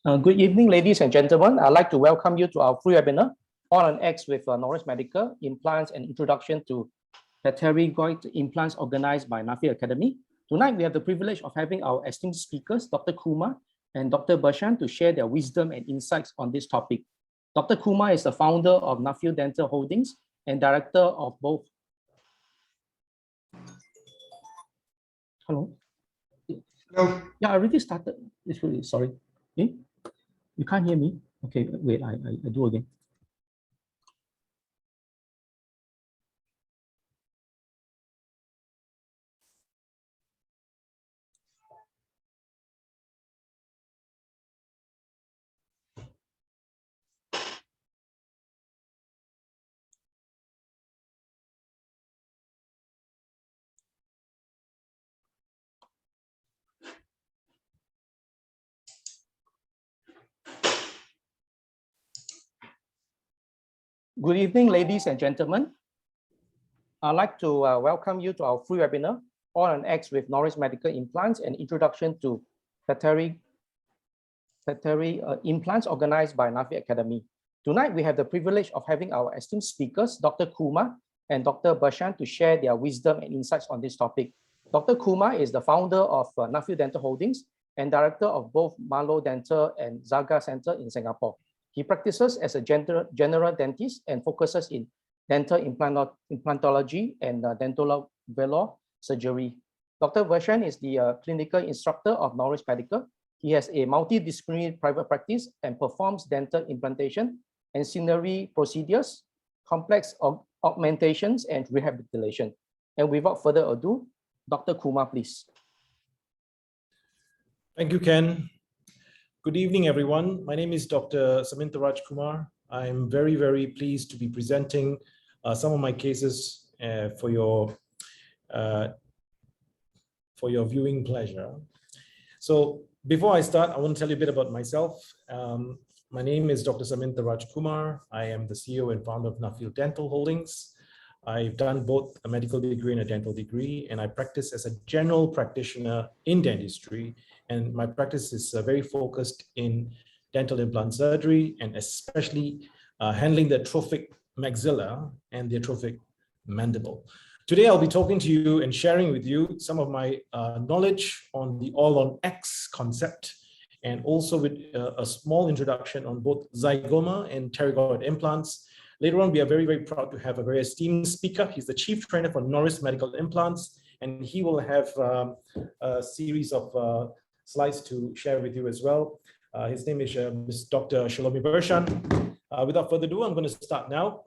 Good evening, ladies and gentlemen. I'd like to welcome you to our free webinar on X with Noris Medical Implants and Introduction to Pterygoid Implants organized by Nuffield Academy. Tonight, we have the privilege of having our esteemed speakers, Dr. Kumar and Dr. Bashan, to share their wisdom and insights on this topic. Dr. Kumar is the founder of Nuffield Dental Holdings and director of both. Hello? Hello. Yeah, I already started. It's really sorry. Okay. You can't hear me? Okay, wait, I do again. Good evening, ladies and gentlemen. I'd like to welcome you to our free webinar on X with Noris Medical Implants and Introduction to Pterygoid Implants organized by Nuffield Academy. Tonight, we have the privilege of having our esteemed speakers, Dr. Kumar and Dr. Bashan, to share their wisdom and insights on this topic. Dr. Kumar is the founder of Nuffield Dental Holdings and director of both MALO Dental and ZAGA Center in Singapore. He practices as a general dentist and focuses in dental implantology and dentoalveolar surgery. Dr. Bashan is the clinical instructor of Noris Medical. He has a multidisciplinary private practice and performs dental implantation, ancillary procedures, complex augmentations, and rehabilitation. And without further ado, Dr. Kumar, please. Thank you, Ken. Good evening, everyone. My name is Dr. Samintharaj Kumar. I'm very, very pleased to be presenting some of my cases for your viewing pleasure. So before I start, I want to tell you a bit about myself. My name is Dr. Samintharaj Kumar. I am the CEO and founder of Nuffield Dental Holdings. I've done both a medical degree and a dental degree, and I practice as a general practitioner in dentistry. And my practice is very focused in dental implant surgery and especially handling the atrophic maxilla and the atrophic mandible. Today, I'll be talking to you and sharing with you some of my knowledge on the all-on-X concept, and also with a small introduction on both zygoma and pterygoid implants. Later on, we are very, very proud to have a very esteemed speaker. He's the chief trainer for Noris Medical Implants, and he will have a series of slides to share with you as well. His name is Dr. Shalomi Bershan. Without further ado, I'm going to start now.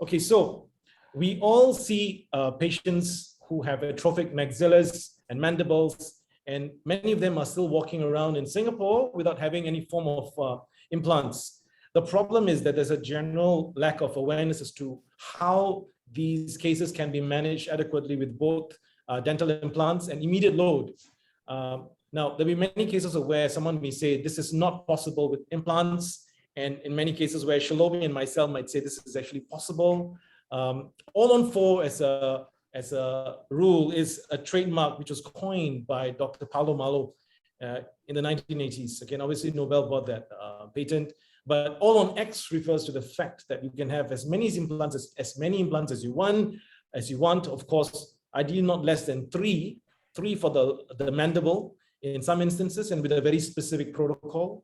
Okay, so we all see patients who have atrophic maxillas and mandibles, and many of them are still walking around in Singapore without having any form of implants. The problem is that there's a general lack of awareness as to how these cases can be managed adequately with both dental implants and immediate load. Now, there'll be many cases of where someone may say this is not possible with implants, and in many cases where Shalomi and myself might say this is actually possible. All-on-4 as a rule is a trademark which was coined by Dr. Paulo MALO in the 1980s. Again, obviously Nobel bought that patent. But all on X refers to the fact that you can have as many implants as you want. Of course, ideally not less than three for the mandible in some instances, and with a very specific protocol.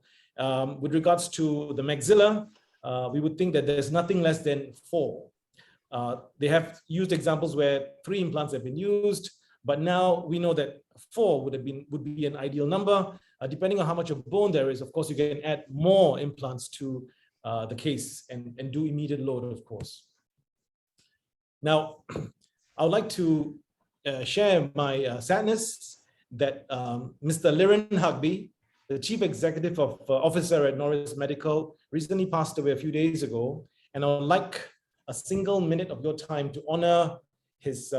With regards to the maxilla, we would think that there's nothing less than 4. They have used examples where 3 implants have been used, but now we know that 4 would be an ideal number. Depending on how much of bone there is, of course, you can add more implants to the case and do immediate load, of course. Now, I would like to share my sadness that Mr. Liren Hugby, the Chief Executive Officer at Noris Medical, recently passed away a few days ago, and I would like a single minute of your time to honor his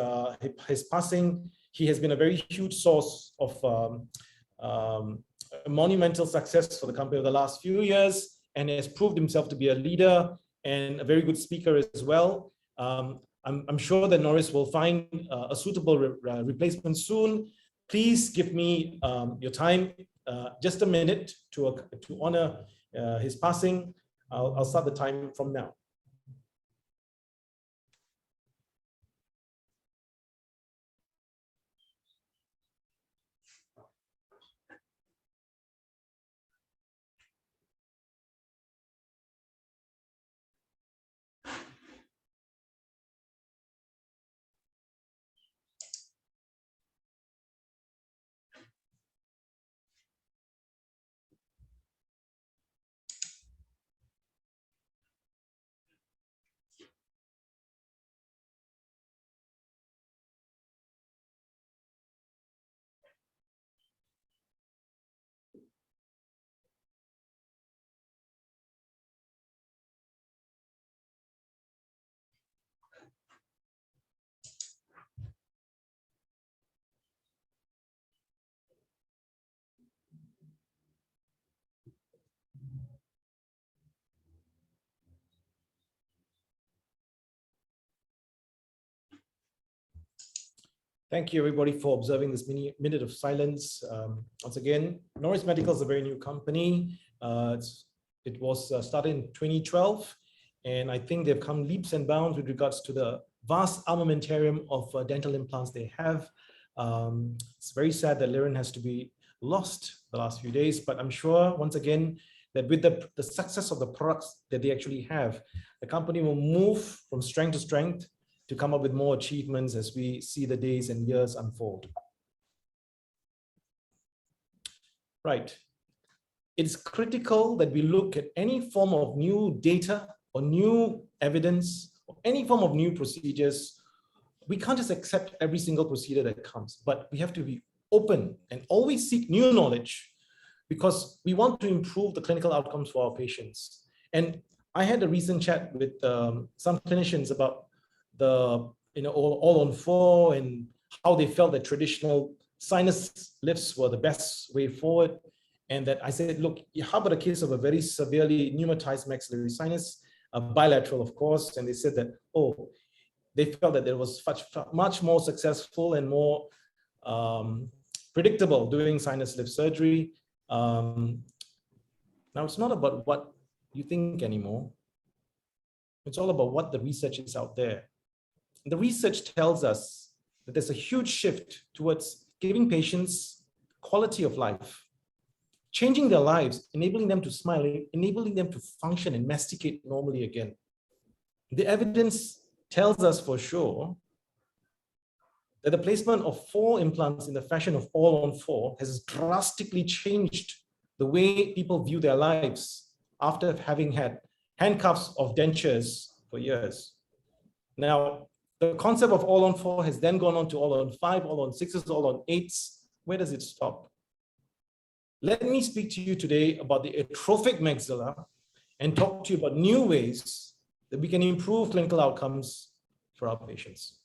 passing. He has been a very huge source of monumental success for the company over the last few years, and has proved himself to be a leader and a very good speaker as well. I'm sure that Noris will find a suitable replacement soon. Please give me your time, just a minute to honor his passing. I'll start the time from now. Thank you, everybody, for observing this minute of silence. Once again, Noris Medical is a very new company. It was started in 2012, and I think they've come leaps and bounds with regards to the vast armamentarium of dental implants they have. It's very sad that Liren has to be lost the last few days, but I'm sure, once again, that with the success of the products that they actually have, the company will move from strength to strength to come up with more achievements as we see the days and years unfold. Right. It's critical that we look at any form of new data or new evidence or any form of new procedures. We can't just accept every single procedure that comes, but we have to be open and always seek new knowledge, because we want to improve the clinical outcomes for our patients. And I had a recent chat with some clinicians about the all on 4 and how they felt that traditional sinus lifts were the best way forward. And that I said, look, how about a case of a very severely pneumatized maxillary sinus, bilateral, of course. And they said that, oh, they felt that it was much more successful and more predictable doing sinus lift surgery. Now, it's not about what you think anymore. It's all about what the research is out there. The research tells us that there's a huge shift towards giving patients quality of life, changing their lives, enabling them to smile, enabling them to function and masticate normally again. The evidence tells us for sure that the placement of 4 implants in the fashion of all on 4 has drastically changed the way people view their lives after having had handcuffs of dentures for years. Now, the concept of all on 4 has then gone on to all on 5, all on 6s, all on 8s. Where does it stop? Let me speak to you today about the atrophic maxilla and talk to you about new ways that we can improve clinical outcomes for our patients.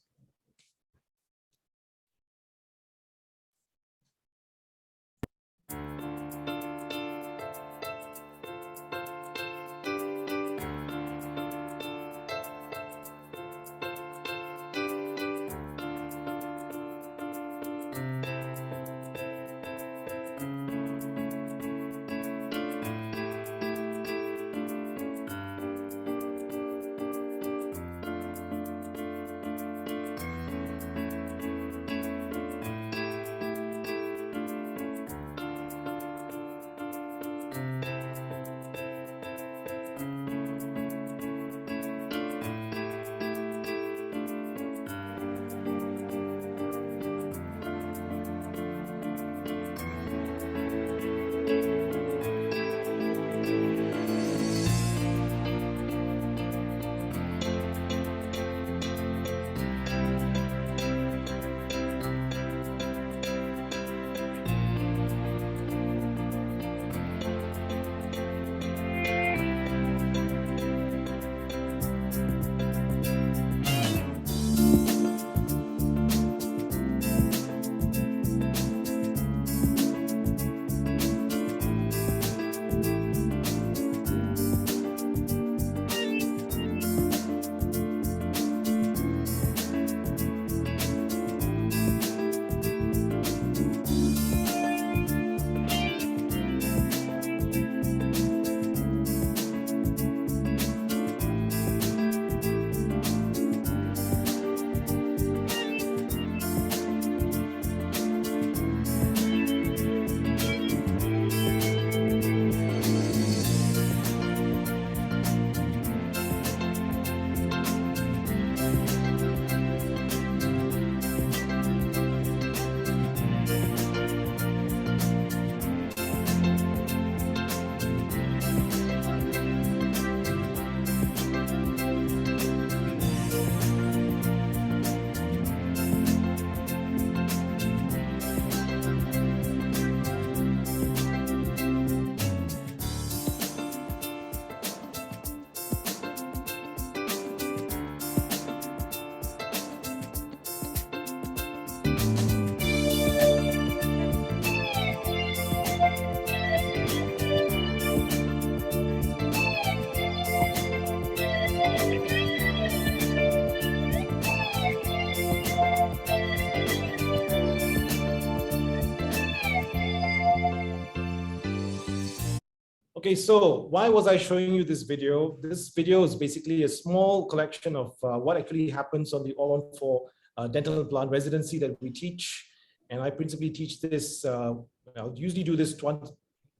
Okay, so why was I showing you this video? This video is basically a small collection of what actually happens on the all-on-4 dental implant residency that we teach. And I principally teach this, I'll usually do this once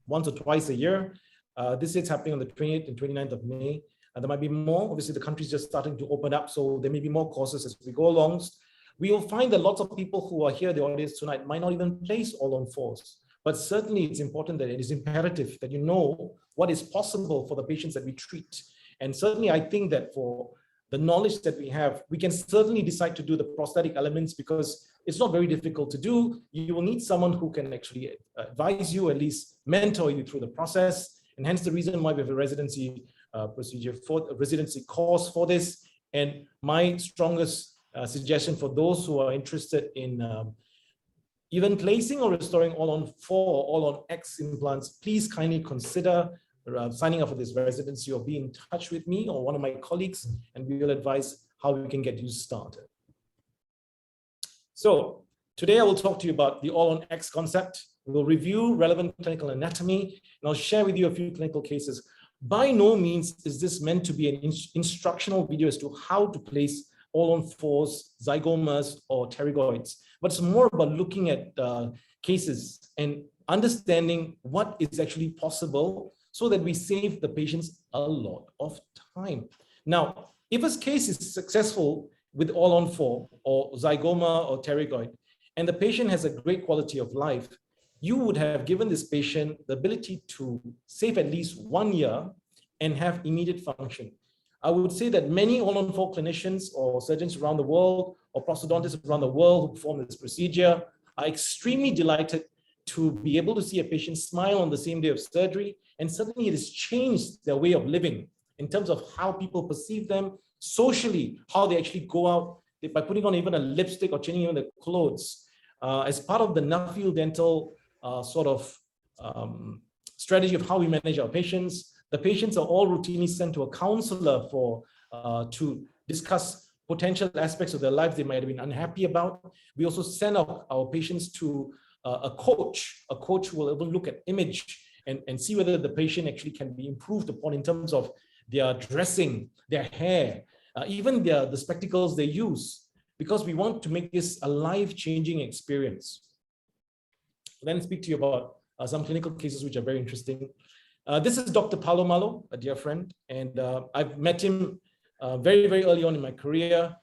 or twice a year. This is happening on the 28th and 29th of May. There might be more. Obviously, the country's just starting to open up, so there may be more courses as we go along. We will find that lots of people who are here, the audience tonight, might not even place all-on-4s. But certainly it's important that it is imperative that you know what is possible for the patients that we treat. And certainly I think that for the knowledge that we have, we can certainly decide to do the prosthetic elements because it's not very difficult to do. You will need someone who can actually advise you, at least mentor you through the process. And hence the reason why we have a residency procedure for a residency course for this. And my strongest suggestion for those who are interested in even placing or restoring all-on-4 or all-on-X implants, please kindly consider signing up for this residency or be in touch with me or one of my colleagues, and we will advise how we can get you started. So today I will talk to you about the all-on-X concept. We'll review relevant clinical anatomy, and I'll share with you a few clinical cases. By no means is this meant to be an instructional video as to how to place all-on-4s, zygomas, or pterygoids, but it's more about looking at cases and understanding what is actually possible so that we save the patients a lot of time. Now, if a case is successful with all-on-4 or zygoma or pterygoid, and the patient has a great quality of life, you would have given this patient the ability to save at least 1 year and have immediate function. I would say that many all-on-4 clinicians or surgeons around the world or prosthodontists around the world who perform this procedure are extremely delighted to be able to see a patient smile on the same day of surgery. And suddenly it has changed their way of living in terms of how people perceive them socially, how they actually go out by putting on even a lipstick or changing even their clothes. As part of the Nuffield Dental strategy of how we manage our patients, the patients are all routinely sent to a counselor to discuss potential aspects of their lives they might have been unhappy about. We also send our patients to a coach who will even look at image and see whether the patient actually can be improved upon in terms of their dressing, their hair, even the spectacles they use, because we want to make this a life-changing experience. Then speak to you about some clinical cases which are very interesting. This is Dr. MALO, a dear friend, and I've met him very, very early on in my career.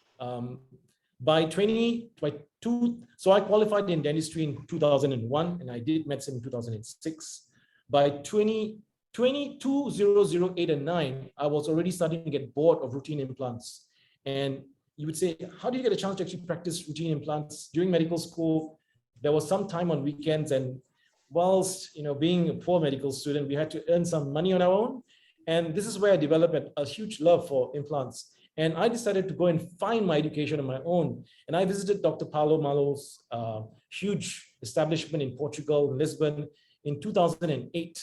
So I qualified in dentistry in 2001, and I did medicine in 2006. By 2008 and 9, I was already starting to get bored of routine implants. And you would say, how do you get a chance to actually practice routine implants? During medical school, there was some time on weekends, and whilst being a poor medical student, we had to earn some money on our own. And this is where I developed a huge love for implants. And I decided to go and find my education on my own. And I visited Dr. MALO's huge establishment in Portugal, Lisbon, in 2008.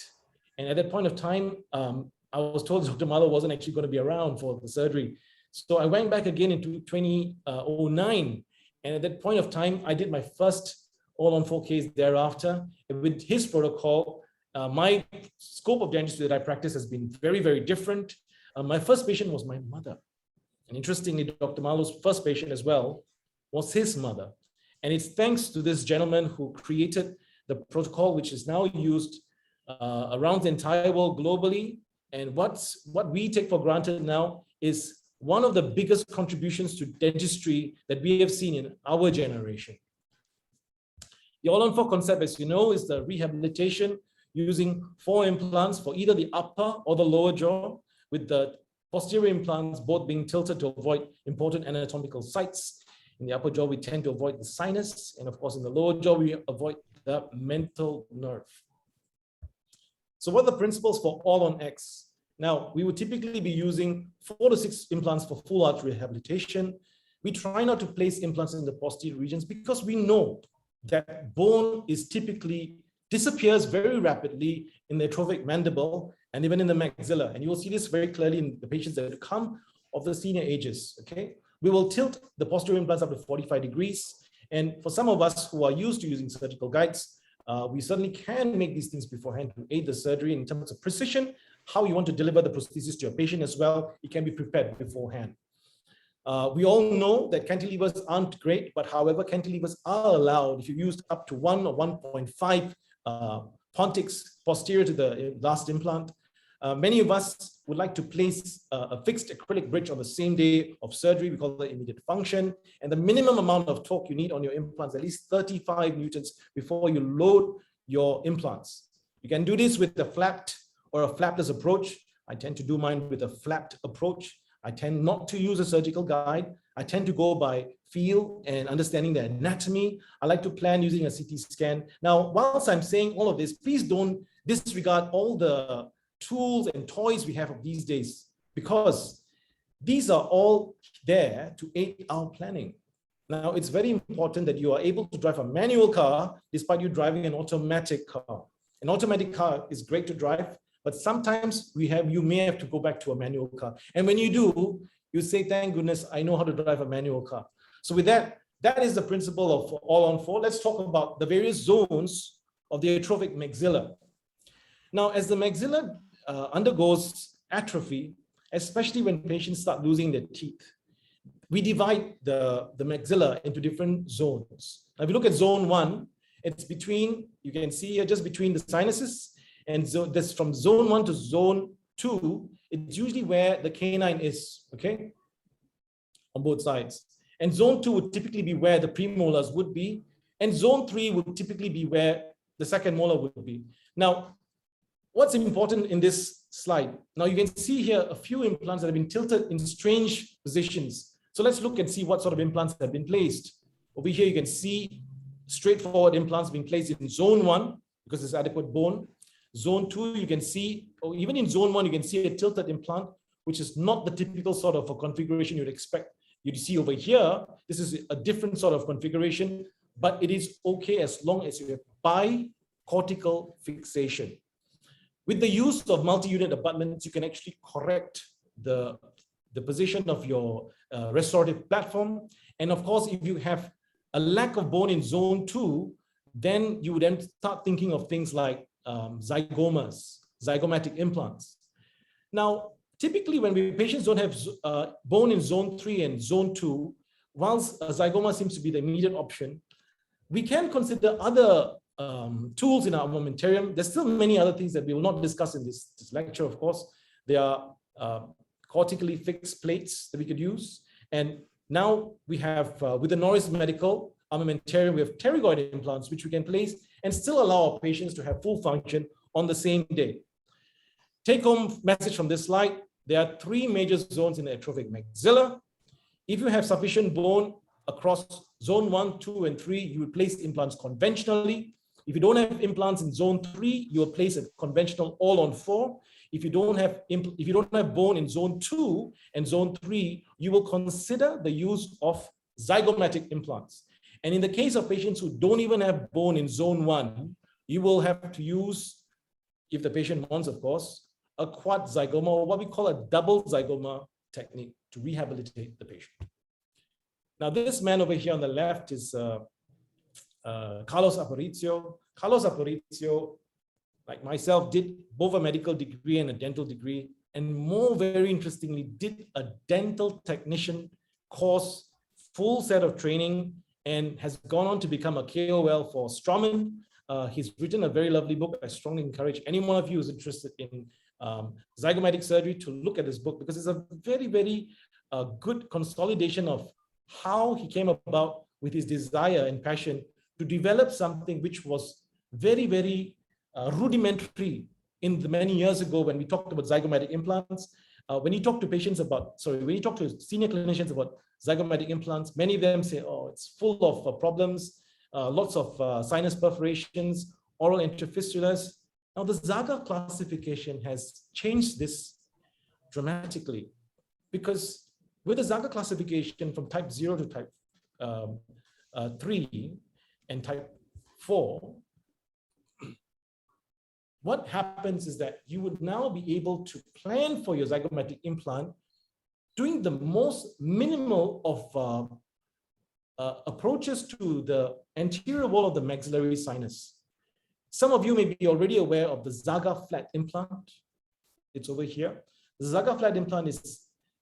And at that point of time, I was told Dr. MALO wasn't actually going to be around for the surgery. So I went back again into 2009. And at that point of time, I did my first all-on-4 case thereafter. With his protocol, my scope of dentistry that I practice has been very, very different. My first patient was my mother. And interestingly, Dr. MALO's first patient as well was his mother. And it's thanks to this gentleman who created the protocol, which is now used around the entire world globally. And what we take for granted now is one of the biggest contributions to dentistry that we have seen in our generation. The all-on-4 concept, as you know, is the rehabilitation using 4 implants for either the upper or the lower jaw, with the posterior implants both being tilted to avoid important anatomical sites. In the upper jaw, we tend to avoid the sinus, and of course, in the lower jaw, we avoid the mental nerve. So what are the principles for all-on-X? Now, we would typically be using 4 to 6 implants for full arch rehabilitation. We try not to place implants in the posterior regions because we know that bone disappears very rapidly in the atrophic mandible and even in the maxilla. And you will see this very clearly in the patients that come of the senior ages, okay? We will tilt the posterior implants up to 45 degrees. And for some of us who are used to using surgical guides, we certainly can make these things beforehand to aid the surgery in terms of precision, how you want to deliver the prosthesis to your patient as well. It can be prepared beforehand. We all know that cantilevers aren't great, but however, cantilevers are allowed if you used up to 1 or 1.5 pontics posterior to the last implant. Many of us would like to place a fixed acrylic bridge on the same day of surgery. We call that immediate function. And the minimum amount of torque you need on your implants, at least 35 newtons before you load your implants. You can do this with a flapped or a flapless approach. I tend to do mine with a flapped approach. I tend not to use a surgical guide. I tend to go by feel and understanding the anatomy. I like to plan using a CT scan. Now, whilst I'm saying all of this, please don't disregard all the tools and toys we have of these days, because these are all there to aid our planning. Now, it's very important that you are able to drive a manual car despite you driving an automatic car. An automatic car is great to drive, but sometimes you may have to go back to a manual car. And when you do, you say, thank goodness, I know how to drive a manual car. So with that, that is the principle of all on four. Let's talk about the various zones of the atrophic maxilla. Now, as the maxilla undergoes atrophy, especially when patients start losing their teeth, we divide the maxilla into different zones. Now, if you look at zone 1, it's between, you can see here, just between the sinuses. And so this from zone 1 to zone 2, it's usually where the canine is, okay, on both sides. And zone 2 would typically be where the premolars would be. And zone 3 would typically be where the second molar would be. Now, what's important in this slide? Now you can see here a few implants that have been tilted in strange positions. So let's look and see what sort of implants have been placed. Over here, you can see straightforward implants being placed in zone 1 because there's adequate bone. Zone 2, you can see, or even in zone 1, you can see a tilted implant, which is not the typical sort of a configuration you'd expect. You see over here, this is a different sort of configuration, but it is okay as long as you have bicortical fixation. With the use of multi-unit abutments, you can actually correct the position of your restorative platform. And of course, if you have a lack of bone in zone 2, then you would then start thinking of things like zygomas, zygomatic implants. Now, typically when patients don't have bone in zone 3 and zone 2, whilst a zygoma seems to be the immediate option, we can consider other tools in our armamentarium. There's still many other things that we will not discuss in this lecture, of course. There are cortically fixed plates that we could use. And now we have, with the Noris medical armamentarium, we have pterygoid implants, which we can place and still allow our patients to have full function on the same day. Take home message from this slide. There are 3 major zones in the atrophic maxilla. If you have sufficient bone across zone 1, 2, and 3, you would place implants conventionally. If you don't have implants in zone 3, you will place a conventional all on 4. If you don't have bone in zone 2 and zone 3, you will consider the use of zygomatic implants. And in the case of patients who don't even have bone in zone 1, you will have to use, if the patient wants, of course, a quad zygoma, or what we call a double zygoma technique to rehabilitate the patient. Now, this man over here on the left is Carlos Aparicio. Carlos Aparicio, like myself, did both a medical degree and a dental degree, and more very interestingly, did a dental technician course, full set of training, and has gone on to become a KOL for Straumann. He's written a very lovely book. I strongly encourage any one of you who's interested in zygomatic surgery to look at this book, because it's a very, very good consolidation of how he came about with his desire and passion to develop something which was very, very rudimentary in the many years ago when we talked about zygomatic implants. When you talk to patients about, when you talk to senior clinicians about zygomatic implants, many of them say, oh, it's full of problems, lots of sinus perforations, oral interfistulas. Now, the ZAGA classification has changed this dramatically, because with the ZAGA classification from type 0 to type 3 and type 4, what happens is that you would now be able to plan for your zygomatic implant doing the most minimal of approaches to the anterior wall of the maxillary sinus. Some of you may be already aware of the ZAGA flat implant. It's over here. The ZAGA flat implant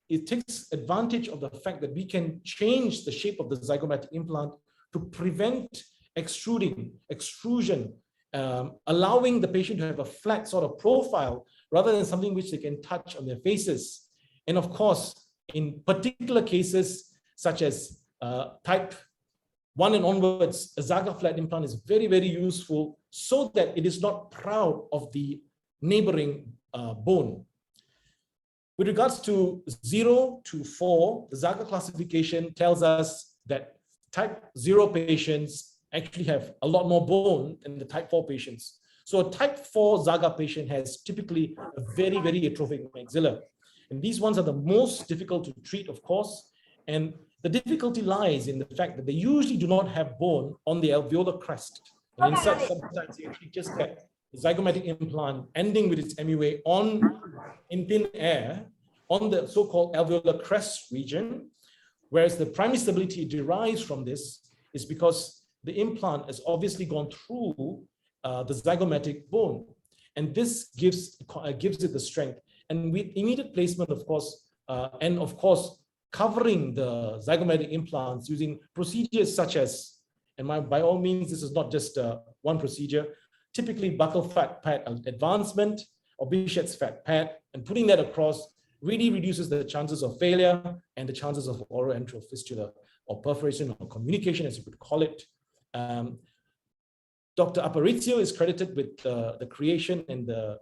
it takes advantage of the fact that we can change the shape of the zygomatic implant to prevent extrusion, allowing the patient to have a flat sort of profile rather than something which they can touch on their faces. And of course, in particular cases such as type 1 and onwards, a ZAGA flat implant is very, very useful so that it is not proud of the neighboring bone. With regards to 0 to 4, the ZAGA classification tells us that type 0 patients actually have a lot more bone than the type 4 patients. So a type 4 ZAGA patient has typically a very, very atrophic maxilla. And these ones are the most difficult to treat, of course. And the difficulty lies in the fact that they usually do not have bone on the alveolar crest. And in such, sometimes you actually just get the zygomatic implant ending with its MUA in thin air on the so-called alveolar crest region, whereas the primary stability derives from this is because the implant has obviously gone through the zygomatic bone, and this gives it the strength. And with immediate placement, of course, and of course, covering the zygomatic implants using procedures such as, and by all means, this is not just one procedure, typically buccal fat pad advancement or Bichet's fat pad, and putting that across really reduces the chances of failure and the chances of oroantral fistula or perforation or communication, as you could call it. Dr. Aparicio is credited with the creation and the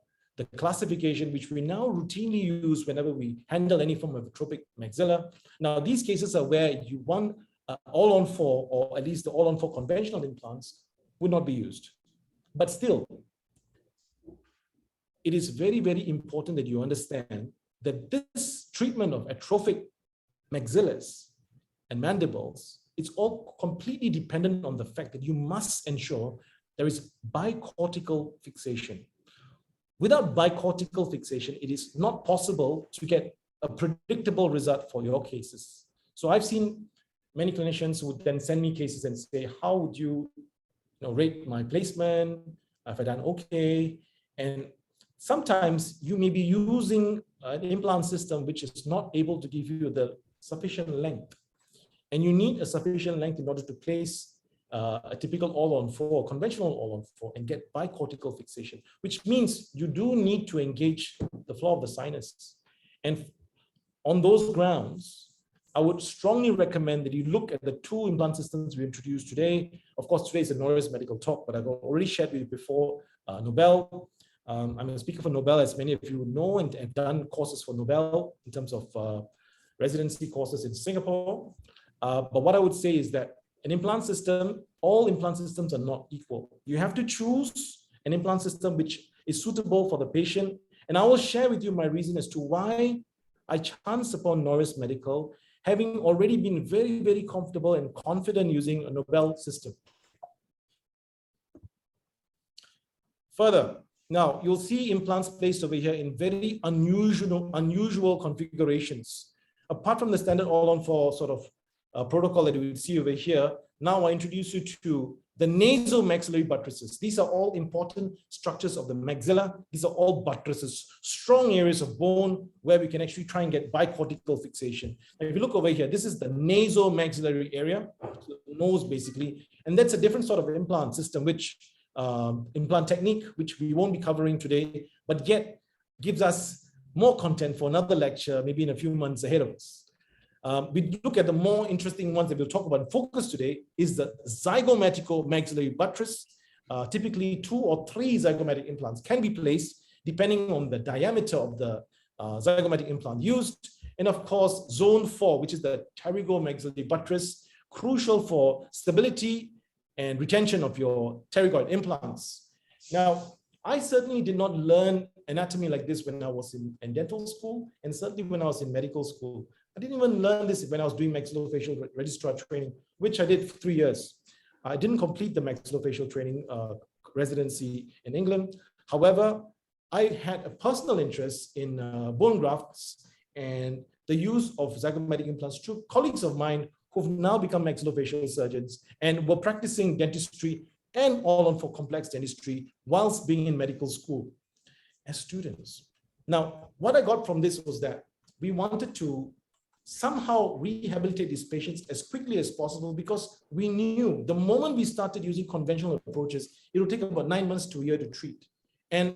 classification, which we now routinely use whenever we handle any form of atrophic maxilla. Now, these cases are where you want all-on-4, or at least the all-on-4 conventional implants would not be used. But still, it is very, very important that you understand that this treatment of atrophic maxillas and mandibles, it's all completely dependent on the fact that you must ensure there is bicortical fixation. Without bicortical fixation, it is not possible to get a predictable result for your cases. So I've seen many clinicians who would then send me cases and say, how would you rate my placement? Have I done okay? And sometimes you may be using an implant system which is not able to give you the sufficient length. And you need a sufficient length in order to place a typical all-on-4, conventional all-on-4, and get bicortical fixation, which means you do need to engage the floor of the sinus. And on those grounds, I would strongly recommend that you look at the 2 implant systems we introduced today. Of course, today is a Noris medical talk, but I've already shared with you before Nobel. I'm a speaker for Nobel, as many of you know, and have done courses for Nobel in terms of residency courses in Singapore. But what I would say is that an implant system, all implant systems are not equal. You have to choose an implant system which is suitable for the patient. And I will share with you my reason as to why I chanced upon Noris Medical, having already been very, very comfortable and confident using a Nobel system. Further, now you'll see implants placed over here in very unusual configurations. Apart from the standard all-on-4 sort of protocol that we see over here, now I introduce you to the nasomaxillary buttresses. These are all important structures of the maxilla. These are all buttresses, strong areas of bone where we can actually try and get bicortical fixation. And if you look over here, this is the nasomaxillary area, so the nose basically, and that's a different sort of implant system, which implant technique, which we won't be covering today, but yet gives us more content for another lecture, maybe in a few months ahead of us. We look at the more interesting ones that we'll talk about in focus today is the zygomatico maxillary buttress. Typically 2 or 3 zygomatic implants can be placed depending on the diameter of the zygomatic implant used. And of course, zone 4, which is the pterygoid maxillary buttress, crucial for stability and retention of your pterygoid implants. Now, I certainly did not learn anatomy like this when I was in dental school, and certainly when I was in medical school. I didn't even learn this when I was doing maxillofacial registrar training, which I did for 3 years. I didn't complete the maxillofacial training residency in England. However, I had a personal interest in bone grafts and the use of zygomatic implants through colleagues of mine who've now become maxillofacial surgeons and were practicing dentistry and all on for complex dentistry whilst being in medical school as students. Now, what I got from this was that we wanted to somehow rehabilitate these patients as quickly as possible, because we knew the moment we started using conventional approaches, it would take about 9 months to a year to treat. And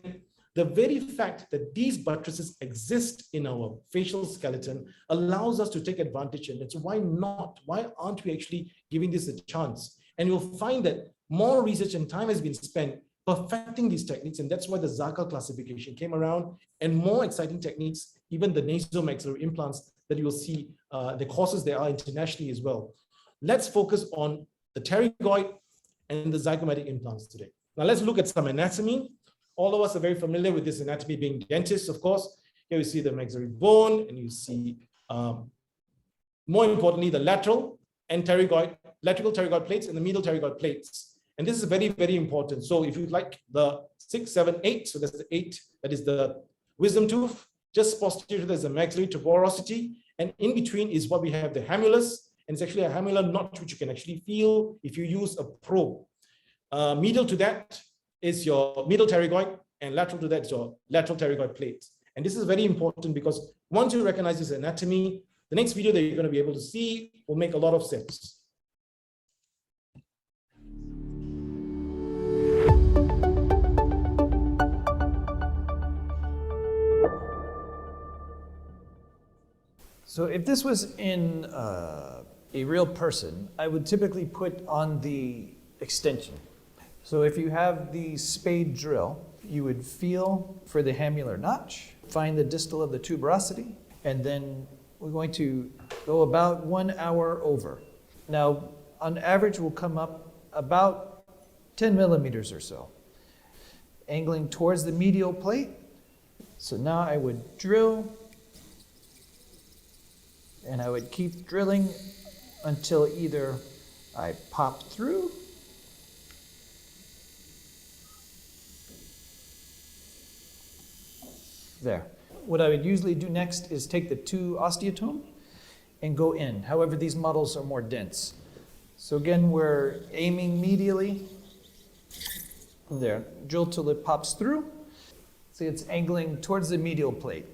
the very fact that these buttresses exist in our facial skeleton allows us to take advantage of it. So why not? Why aren't we actually giving this a chance? And you'll find that more research and time has been spent perfecting these techniques, and that's why the ZAGA classification came around, and more exciting techniques, even the nasomaxillary implants that you will see, the courses there are internationally as well. Let's focus on the pterygoid and the zygomatic implants today. Now let's look at some anatomy. All of us are very familiar with this anatomy, being dentists, of course. Here you see the maxillary bone, and you see, more importantly, the lateral pterygoid plates and the medial pterygoid plates. And this is very, very important. So if you like the 6, 7, 8, so that's the 8, that is the wisdom tooth. Just posterior, there's a maxillary tuberosity, and in between is what we have the hamulus, and it's actually a hamular notch which you can actually feel if you use a probe. Medial to that is your medial pterygoid, and lateral to that is your lateral pterygoid plate. And this is very important because once you recognize this anatomy, the next video that you're going to be able to see will make a lot of sense. So if this was in a real person, I would typically put on the extension. So if you have the spade drill, you would feel for the hamular notch, find the distal of the tuberosity, and then we're going to go about 1 hour over. Now, on average, we'll come up about 10 millimeters or so, angling towards the medial plate. So now I would drill, and I would keep drilling until either I pop through there. What I would usually do next is take the 2 osteotome and go in. However, these models are more dense. So again, we're aiming medially. There, drill till it pops through. See, it's angling towards the medial plate.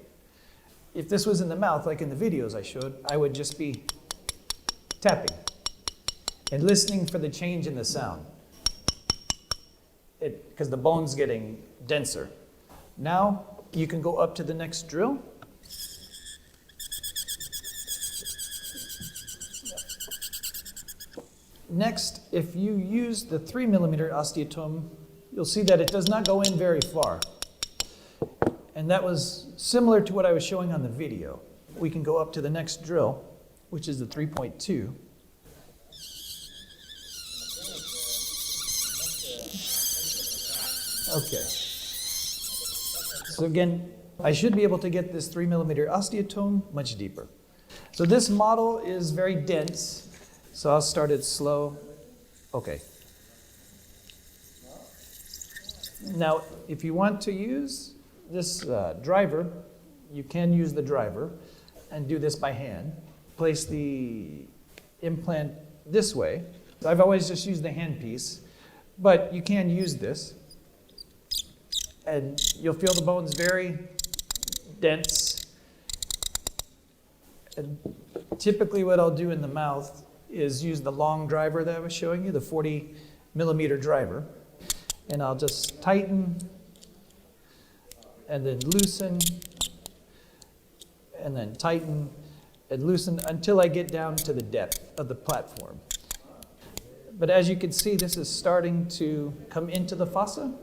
If this was in the mouth, like in the videos I showed, I would just be tapping and listening for the change in the sound, because the bone's getting denser. Now you can go up to the next drill. Next, if you use the 3 millimeter osteotome, you'll see that it does not go in very far. And that was similar to what I was showing on the video. We can go up to the next drill, which is the 3.2. Okay. So again, I should be able to get this 3 millimeter osteotome much deeper. So this model is very dense, so I'll start it slow. Okay. Now, if you want to use this driver, you can use the driver and do this by hand. Place the implant this way. I've always just used the handpiece, but you can use this. And you'll feel the bone's very dense. And typically what I'll do in the mouth is use the long driver that I was showing you, the 40 millimeter driver. And I'll just tighten and then loosen, and then tighten and loosen until I get down to the depth of the platform. But as you can see, this is starting to come into the fossa.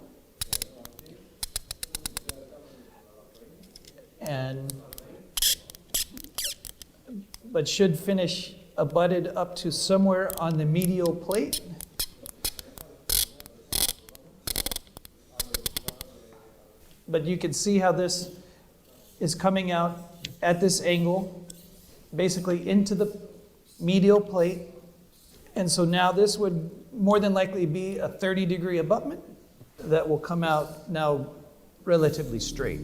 But should finish abutted up to somewhere on the medial plate. But you can see how this is coming out at this angle, basically into the medial plate. And so now this would more than likely be a 30-degree abutment that will come out now relatively straight.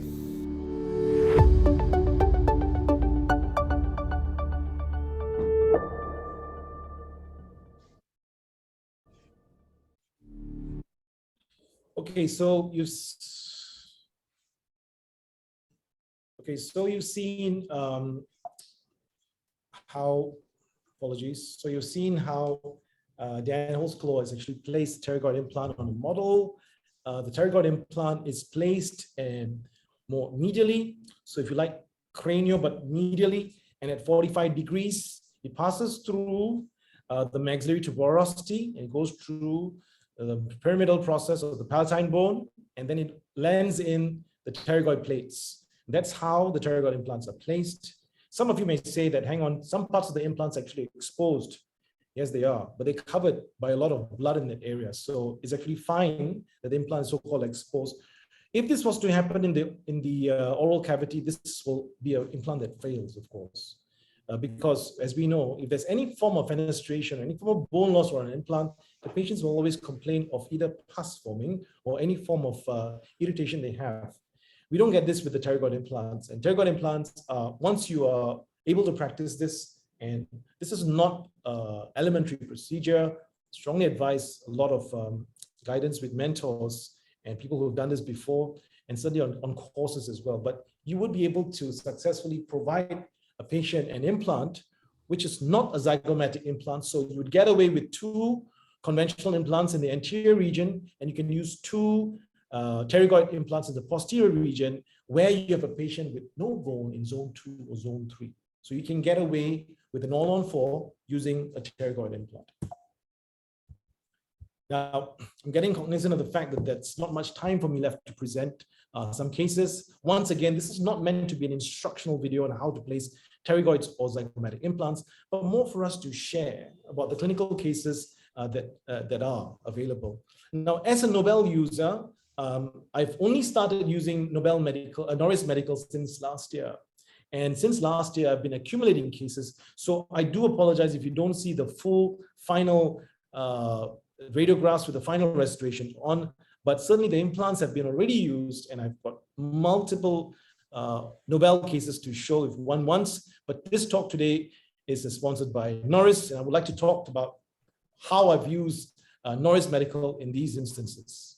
Okay, so you've seen how, apologies. So you've seen how Dan Holzklo has actually placed pterygoid implant on a model. The pterygoid implant is placed more medially. So if you like cranial, but medially, and at 45 degrees, it passes through the maxillary tuberosity and goes through the pyramidal process of the palatine bone, and then it lands in the pterygoid plates. That's how the pterygoid implants are placed. Some of you may say that, hang on, some parts of the implants actually exposed. Yes, they are, but they're covered by a lot of blood in that area. So it's actually fine that the implant is so-called exposed. If this was to happen in the oral cavity, this will be an implant that fails, of course. Because as we know, if there's any form of fenestration, any form of bone loss or an implant, the patients will always complain of either pus forming or any form of irritation they have. We don't get this with the pterygoid implants. And pterygoid implants, once you are able to practice this, and this is not an elementary procedure, strongly advise a lot of guidance with mentors and people who have done this before, and certainly on courses as well. But you would be able to successfully provide a patient an implant, which is not a zygomatic implant. So you would get away with 2 conventional implants in the anterior region, and you can use 2 pterygoid implants in the posterior region, where you have a patient with no bone in zone 2 or zone 3. So you can get away with an all-on-4 using a pterygoid implant. Now, I'm getting cognizant of the fact that there's not much time for me left to present some cases. Once again, this is not meant to be an instructional video on how to place pterygoids or zygomatic implants, but more for us to share about the clinical cases that are available. Now, as a Nobel user, I've only started using Noris Medical since last year. And since last year, I've been accumulating cases. So I do apologize if you don't see the full final radiographs with the final restoration on, but certainly the implants have been already used, and I've got multiple Nobel cases to show if one wants. But this talk today is sponsored by Noris, and I would like to talk about how I've used Noris Medical in these instances.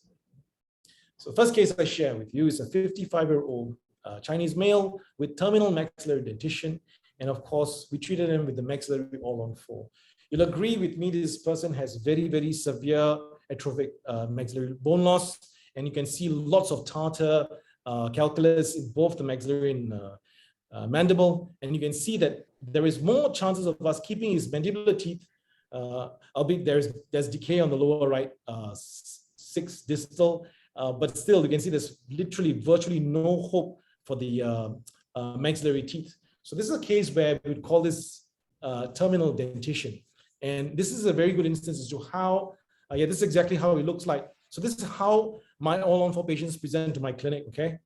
So first case I share with you is a 55-year-old Chinese male with terminal maxillary dentition. And of course, we treated him with the maxillary all-on-4. You'll agree with me, this person has very, very severe atrophic maxillary bone loss. And you can see lots of tartar calculus in both the maxillary and mandible. And you can see that there is more chances of us keeping his mandibular teeth, albeit there's decay on the lower right 6 distal. But still, you can see there's literally virtually no hope for the maxillary teeth. So this is a case where we would call this terminal dentition. And this is a very good instance as to how, this is exactly how it looks like. So this is how my all-on-4 patients present to my clinic, okay?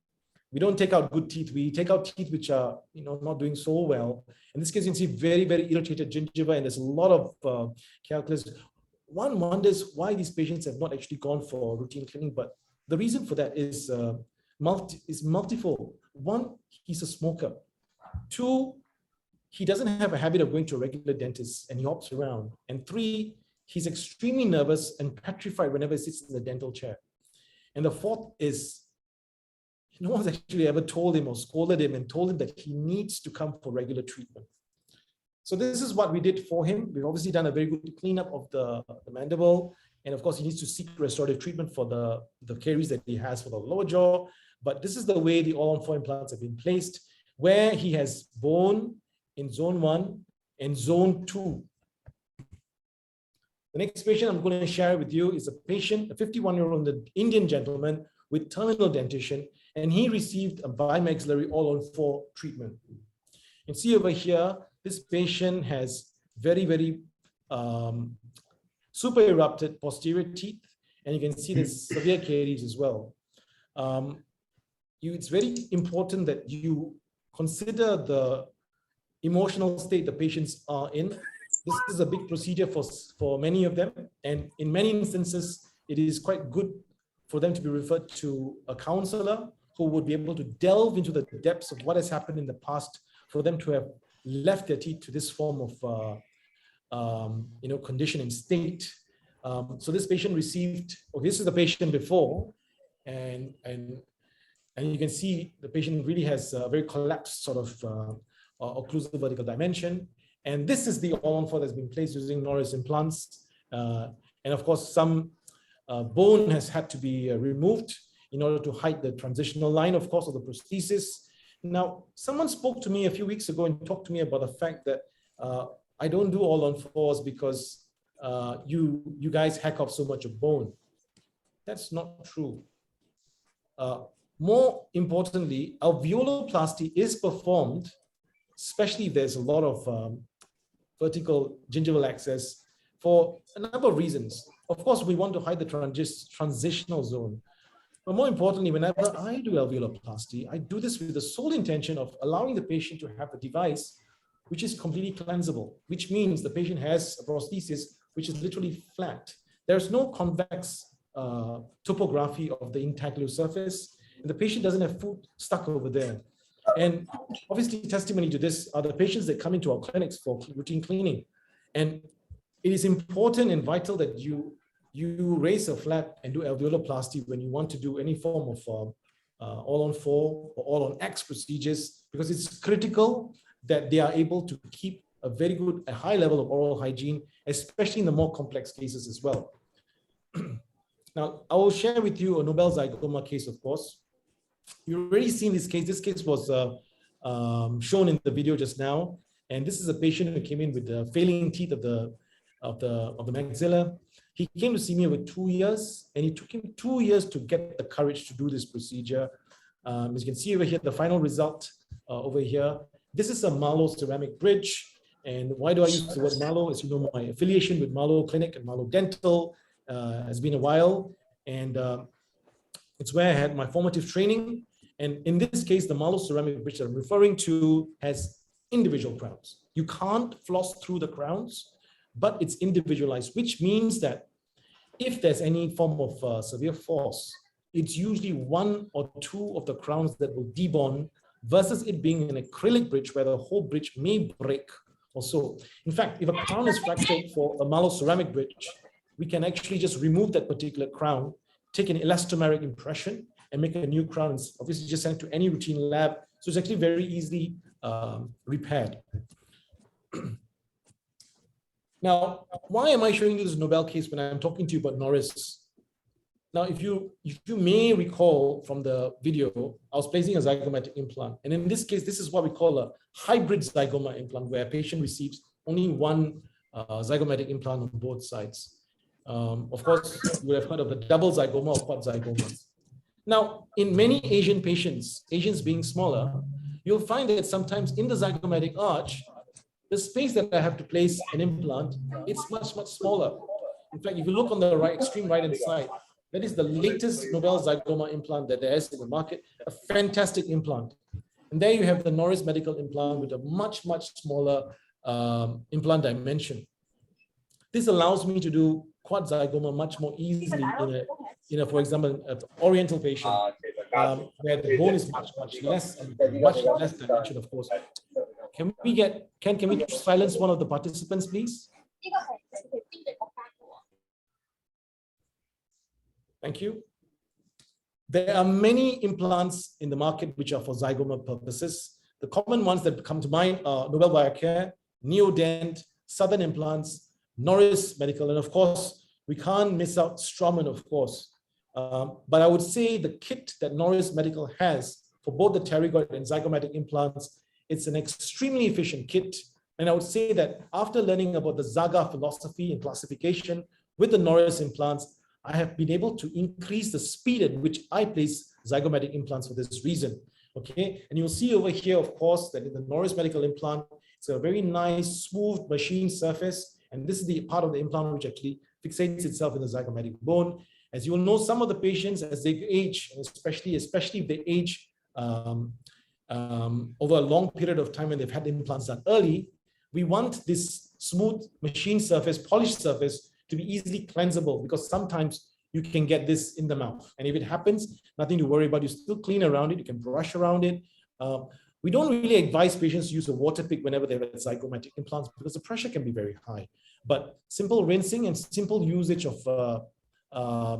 We don't take out good teeth. We take out teeth which are, not doing so well. In this case, you can see very, very irritated gingiva, and there's a lot of calculus. One wonders why these patients have not actually gone for routine cleaning, but the reason for that is multifold. 1, he's a smoker. 2, he doesn't have a habit of going to a regular dentist and he hops around. And 3, he's extremely nervous and petrified whenever he sits in the dental chair. And the 4th is, no one's actually ever told him or scolded him and told him that he needs to come for regular treatment. So this is what we did for him. We've obviously done a very good cleanup of the mandible. And of course, he needs to seek restorative treatment for the caries that he has for the lower jaw. But this is the way the all-on-4 implants have been placed, where he has bone in zone 1 and zone 2. The next patient I'm going to share with you is a patient, a 51-year-old Indian gentleman with terminal dentition, and he received a bimaxillary all-on-4 treatment. You can see over here, this patient has very, very super erupted posterior teeth, and you can see there's severe caries as well. It's very important that you consider the emotional state the patients are in. This is a big procedure for many of them, and in many instances, it is quite good for them to be referred to a counselor who would be able to delve into the depths of what has happened in the past for them to have left their teeth to this form of condition and state. So this patient received, this is the patient before, and you can see the patient really has a very collapsed sort of occlusal vertical dimension. And this is the all-on-4 that's been placed using Noris implants. And of course, some bone has had to be removed in order to hide the transitional line, of course, of the prosthesis. Now, someone spoke to me a few weeks ago and talked to me about the fact that I don't do all-on-4s because you guys hack off so much of bone. That's not true. More importantly, alveoloplasty is performed, especially if there's a lot of vertical gingival access, for a number of reasons. Of course, we want to hide the transitional zone. But more importantly, whenever I do alveoloplasty, I do this with the sole intention of allowing the patient to have a device which is completely cleansable, which means the patient has a prosthesis which is literally flat. There's no convex topography of the intaglio surface, and the patient doesn't have food stuck over there. And obviously, testimony to this are the patients that come into our clinics for routine cleaning. And it is important and vital that you raise a flap and do alveoloplasty when you want to do any form of all-on-4 or all-on-X procedures, because it's critical that they are able to keep a high level of oral hygiene, especially in the more complex cases as well. Now, I will share with you a Nobel zygoma case, of course. You've already seen this case. This case was shown in the video just now. And this is a patient who came in with the failing teeth of the maxilla. He came to see me with 2 years, and it took him 2 years to get the courage to do this procedure. As you can see over here, the final result over here. This is a MALO ceramic bridge. And why do I use the word MALO? As you know, my affiliation with MALO Clinic and MALO Dental has been a while. And it's where I had my formative training. And in this case, the MALO ceramic bridge that I'm referring to has individual crowns. You can't floss through the crowns, but it's individualized, which means that if there's any form of severe force, it's usually 1 or 2 of the crowns that will debond versus it being an acrylic bridge where the whole bridge may break or so. In fact, if a crown is fractured for a MALO ceramic bridge, we can actually just remove that particular crown, take an elastomeric impression, and make a new crown, and obviously just send it to any routine lab. So it's actually very easily repaired. Now, why am I showing you this Nobel case when I'm talking to you about Noris? Now, if you may recall from the video, I was placing a zygomatic implant. And in this case, this is what we call a hybrid zygoma implant, where a patient receives only one zygomatic implant on both sides. Of course, you would have heard of the double zygoma or quad zygomas. Now, in many Asian patients, Asians being smaller, you'll find that sometimes in the zygomatic arch, the space that I have to place an implant, it's much, much smaller. In fact, if you look on the extreme right-hand side, that is the latest Nobel zygoma implant that there is in the market, a fantastic implant. And there you have the Noris medical implant with a much, much smaller implant dimension. This allows me to do quad zygoma much more easily in a for example, an oriental patient, where the bone is much, much less, and much less dimension, of course. Can we silence one of the participants, please? Thank you. There are many implants in the market which are for zygoma purposes. The common ones that come to mind are Nobel Biocare, Neodent, Southern Implants, Noris Medical, and of course, we can't miss out Straumann, of course. But I would say the kit that Noris Medical has for both the pterygoid and zygomatic implants, it's an extremely efficient kit. And I would say that after learning about the ZAGA philosophy and classification with the Noris implants, I have been able to increase the speed at which I place zygomatic implants for this reason. Okay, and you'll see over here, of course, that in the Noris medical implant, it's a very nice, smooth machine surface. And this is the part of the implant which actually fixates itself in the zygomatic bone. As you will know, some of the patients, as they age, especially if they age over a long period of time when they've had the implants done early, we want this smooth machine surface, polished surface to be easily cleansable, because sometimes you can get this in the mouth. And if it happens, nothing to worry about. You still clean around it. You can brush around it. We don't really advise patients to use a water pick whenever they have zygomatic implants, because the pressure can be very high. But simple rinsing and simple usage of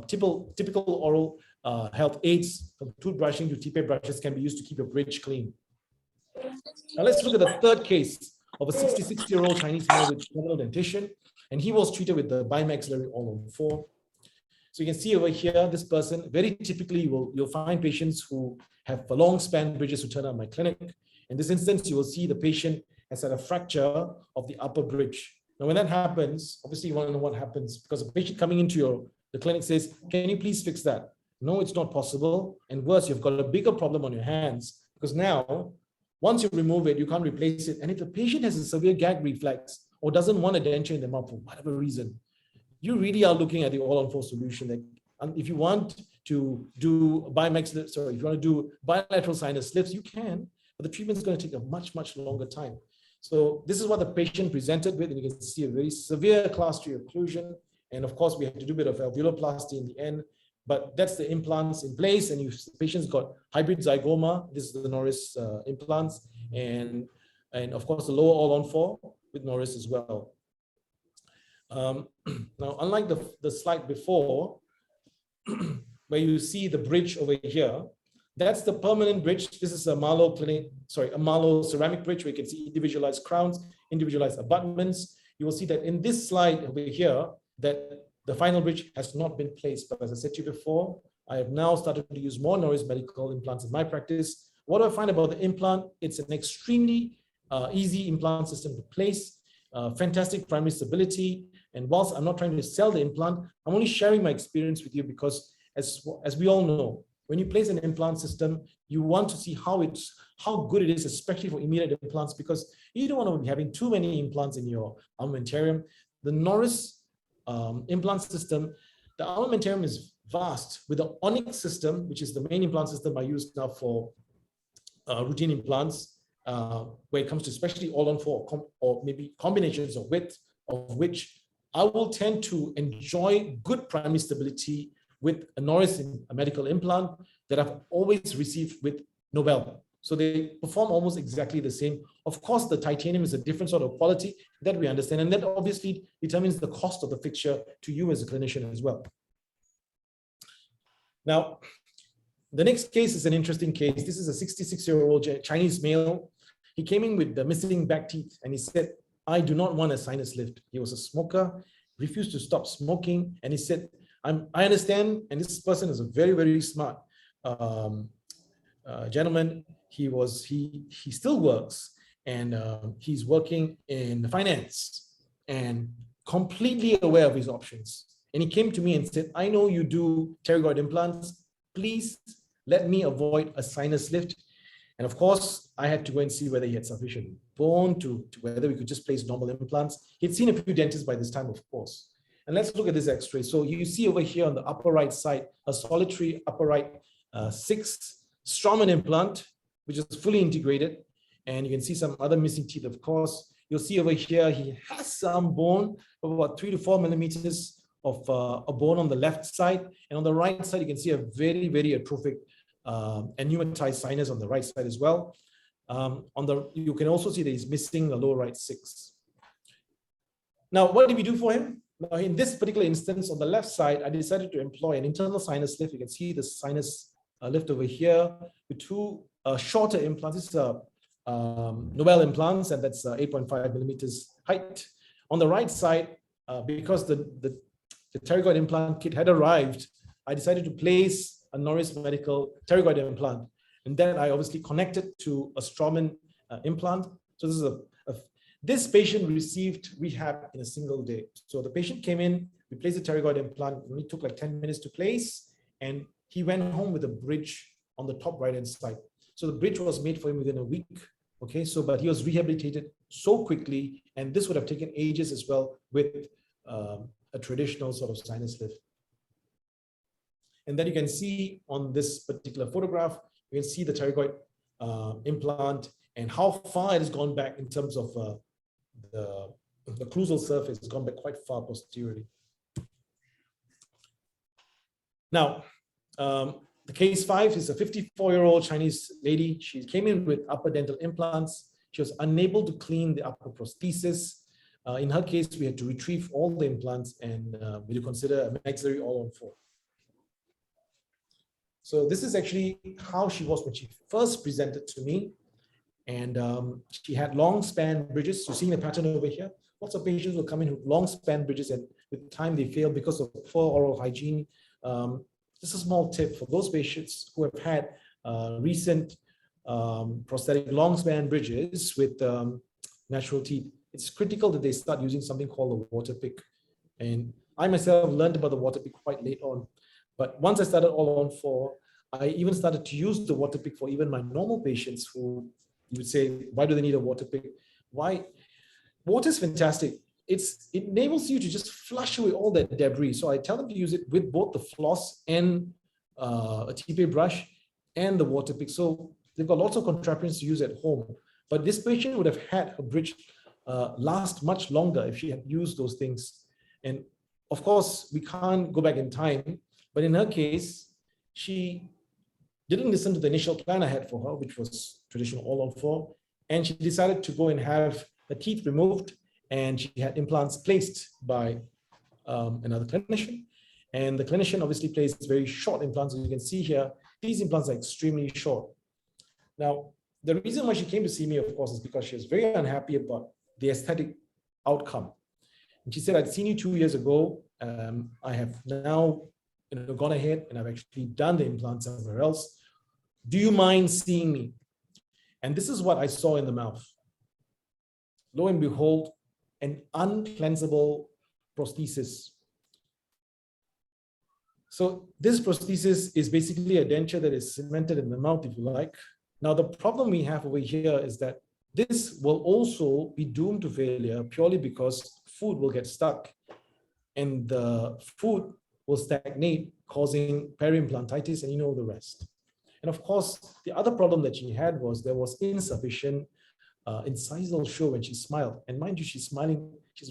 typical oral health aids, from toothbrushing to teeth brushes, can be used to keep your bridge clean. Now let's look at the third case of a 66-year-old Chinese male with terminal dentition, and he was treated with the bimaxillary all-on-4. So you can see over here, this person, very typically you'll find patients who have long span bridges who turn up in my clinic. In this instance, you will see the patient has had a fracture of the upper bridge. Now, when that happens, obviously you want to know what happens, because a patient coming into the clinic says, can you please fix that? No, it's not possible. And worse, you've got a bigger problem on your hands, because now, once you remove it, you can't replace it. And if the patient has a severe gag reflex or doesn't want a denture in their mouth for whatever reason, you really are looking at the all-on-4 solution. That if you want to do if you want to do bilateral sinus lifts, you can, but the treatment is going to take a much, much longer time. So this is what the patient presented with, and you can see a very severe class 3 occlusion. And of course, we had to do a bit of alveoloplasty in the end, but that's the implants in place. And the patient's got hybrid zygoma. This is the Noris implants, and of course the lower all-on-4 with Noris as well. Now, unlike the slide before, where you see the bridge over here, that's the permanent bridge. This is a MALO ceramic bridge where you can see individualized crowns, individualized abutments. You will see that in this slide over here, that the final bridge has not been placed. But as I said to you before, I have now started to use more Noris medical implants in my practice. What do I find about the implant? It's an extremely easy implant system to place, fantastic primary stability. And whilst I'm not trying to sell the implant, I'm only sharing my experience with you, because as we all know, when you place an implant system, you want to see how good it is, especially for immediate implants, because you don't want to be having too many implants in your armamentarium. The Noris implant system, the armamentarium is vast. With the Onyx system, which is the main implant system I use now for routine implants, where it comes to especially all-on-4 or maybe combinations of which I will tend to enjoy good primary stability with a Noris a medical implant that I've always received with Nobel. So they perform almost exactly the same. Of course, the titanium is a different sort of quality that we understand, and that obviously determines the cost of the fixture to you as a clinician as well. Now, the next case is an interesting case. This is a 66-year-old Chinese male. He came in with the missing back teeth, and he said, I do not want a sinus lift. He was a smoker, refused to stop smoking, and he said, I understand, and this person is a very, very smart gentleman. He still works, and he's working in finance and completely aware of his options. And he came to me and said, I know you do pterygoid implants. Please let me avoid a sinus lift. And of course, I had to go and see whether he had sufficient bone to whether we could just place normal implants. He'd seen a few dentists by this time, of course. And let's look at this x-ray. So you see over here on the upper right side, a solitary upper right 6 Straumann implant, which is fully integrated. And you can see some other missing teeth, of course. You'll see over here, he has some bone of about 3 to 4 millimeters of a bone on the left side. And on the right side, you can see a very, very atrophic and pneumatized sinus on the right side as well. You can also see that he's missing the lower right 6. Now, what did we do for him? Now, in this particular instance, on the left side, I decided to employ an internal sinus lift. You can see the sinus lift over here with 2 shorter implants. This is Nobel implants, and that's 8.5 millimeters height. On the right side, because the pterygoid implant kit had arrived, I decided to place a Noris medical pterygoid implant. And then I obviously connected to a Straumann implant. So this is this patient received rehab in a single day. So the patient came in, we placed the pterygoid implant. It only took like 10 minutes to place, and he went home with a bridge on the top right-hand side. So the bridge was made for him within a week. Okay, but he was rehabilitated so quickly, and this would have taken ages as well with a traditional sort of sinus lift. And then you can see on this particular photograph, you can see the pterygoid implant and how far it has gone back in terms of the occlusal surface has gone back quite far posteriorly. Now, the case 5 is a 54-year-old Chinese lady. She came in with upper dental implants. She was unable to clean the upper prosthesis. In her case, we had to retrieve all the implants and we consider a maxillary all-on-4. So this is actually how she was when she first presented to me. And she had long span bridges. You're seeing the pattern over here. Lots of patients will come in with long span bridges, and with time they fail because of poor oral hygiene. Just a small tip for those patients who have had recent prosthetic long span bridges with natural teeth. It's critical that they start using something called a water pick. And I myself learned about the water pick quite late on. But once I started all on four, I even started to use the water pick for even my normal patients who you would say, why do they need a water pick? Why? Water is fantastic. It enables you to just flush away all that debris. So I tell them to use it with both the floss and a TPA brush and the water pick. So they've got lots of contraptions to use at home. But this patient would have had her bridge last much longer if she had used those things. And of course, we can't go back in time. But in her case, she didn't listen to the initial plan I had for her, which was traditional all on four. And she decided to go and have her teeth removed, and she had implants placed by another clinician. And the clinician obviously placed very short implants. As you can see here, these implants are extremely short. Now, the reason why she came to see me, of course, is because she was very unhappy about the aesthetic outcome. And she said, I'd seen you 2 years ago. I have now gone ahead and I've actually done the implants somewhere else. Do you mind seeing me? And this is what I saw in the mouth. Lo and behold, an uncleansable prosthesis. So this prosthesis is basically a denture that is cemented in the mouth, if you like. Now, the problem we have over here is that this will also be doomed to failure purely because food will get stuck and the food will stagnate, causing peri-implantitis, and you know the rest. And of course, the other problem that she had was there was insufficient incisal show when she smiled. And mind you, she's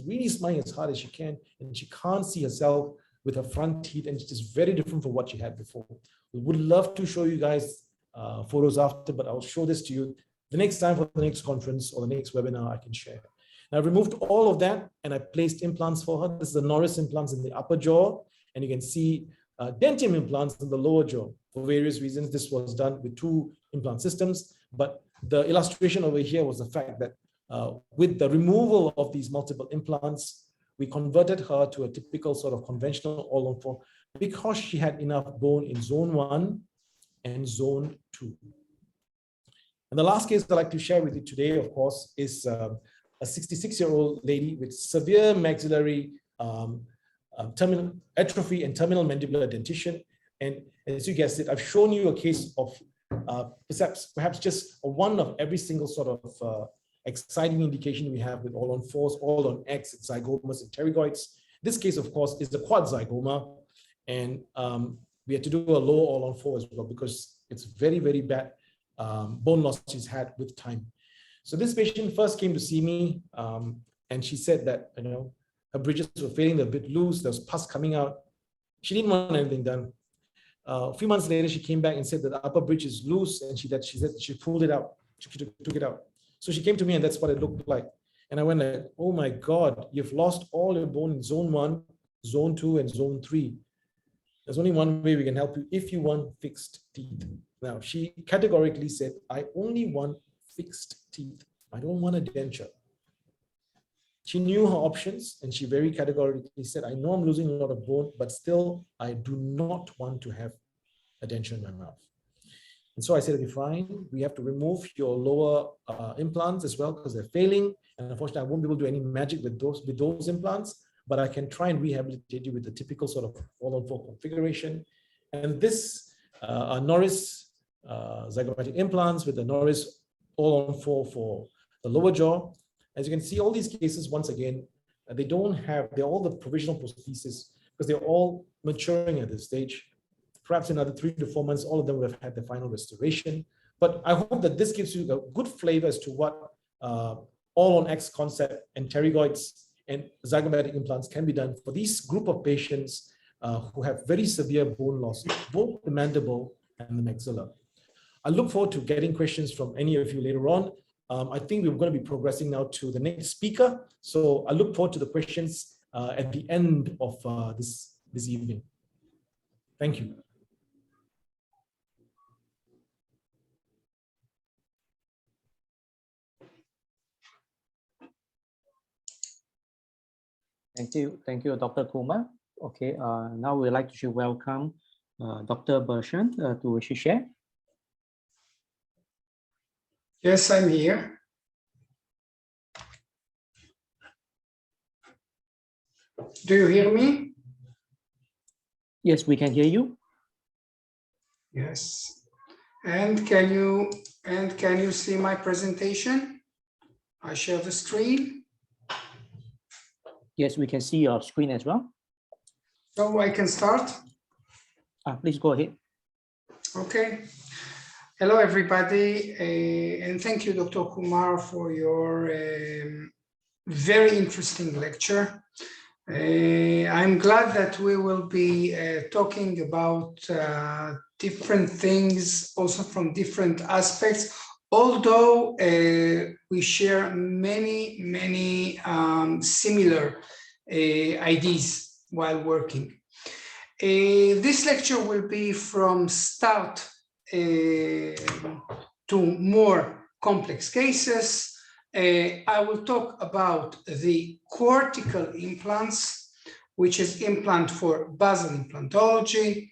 really smiling as hard as she can, and she can't see herself with her front teeth, and it's just very different from what she had before. We would love to show you guys photos after, but I'll show this to you the next time for the next conference or the next webinar I can share. Now, I removed all of that and I placed implants for her. This is the Noris implants in the upper jaw, and you can see dentium implants in the lower jaw. For various reasons, this was done with 2 implant systems, but the illustration over here was the fact that with the removal of these multiple implants, we converted her to a typical sort of conventional all-on-4 because she had enough bone in zone 1 and zone 2. And the last case I'd like to share with you today, of course, is a 66-year-old lady with severe maxillary terminal atrophy and terminal mandibular dentition. And as you guessed it, I've shown you a case of perhaps just one of every single sort of exciting indication we have with all on fours, all on X, zygomas and pterygoids. This case, of course, is the quad zygoma. And we had to do a low all on four as well because it's very, very bad bone loss she's had with time. So this patient first came to see me and she said that, her bridges were failing, they're a bit loose, there was pus coming out. She didn't want anything done. A few months later, she came back and said that the upper bridge is loose, and she said she pulled it out. She took it out. So she came to me, and that's what it looked like. And I went like, oh my God, you've lost all your bone in zone 1, zone 2, and zone 3. There's only one way we can help you if you want fixed teeth. Now, she categorically said, I only want fixed teeth. I don't want a denture. She knew her options, and she very categorically said, I know I'm losing a lot of bone, but still, I do not want to have a denture in my mouth. And so I said, okay, fine, we have to remove your lower implants as well because they're failing. And unfortunately, I won't be able to do any magic with those implants, but I can try and rehabilitate you with the typical sort of all-on-4 configuration. And this are Noris zygomatic implants with the Noris all-on-4 for the lower jaw. As you can see, all these cases, once again, they're all the provisional prosthesis because they're all maturing at this stage. Perhaps in another 3 to 4 months, all of them will have had the final restoration. But I hope that this gives you a good flavor as to what all-on-X concept and pterygoids and zygomatic implants can be done for these group of patients who have very severe bone loss, both the mandible and the maxilla. I look forward to getting questions from any of you later on. I think we're going to be progressing now to the next speaker. So I look forward to the questions at the end of this evening. Thank you. Thank you, Dr. Kumar. Okay, now we'd like to welcome Dr. Bershant to share. Yes, I'm here. Do you hear me? Yes, we can hear you. Yes. And can you see my presentation? I share the screen. Yes, we can see your screen as well. So I can start. Please go ahead. Okay. Hello, everybody, and thank you, Dr. Kumar, for your very interesting lecture. I'm glad that we will be talking about different things, also from different aspects, although we share many similar ideas while working. This lecture will be from start to more complex cases. I will talk about the cortical implants, which is implant for basal implantology.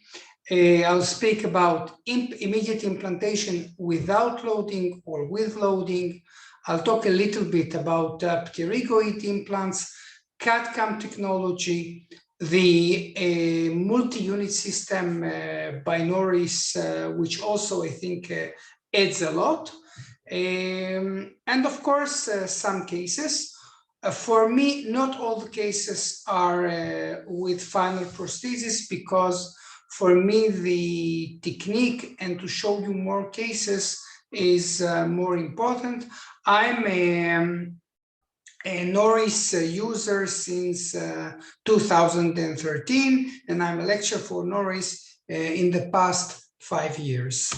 I'll speak about immediate implantation without loading or with loading. I'll talk a little bit about pterygoid implants, CAD/CAM technology, the multi-unit system by Noris, which also I think adds a lot. And of course, some cases. For me, not all the cases are with final prosthesis, because for me, the technique and to show you more cases is more important. I'm a Noris user since 2013, and I'm a lecturer for Noris in the past 5 years.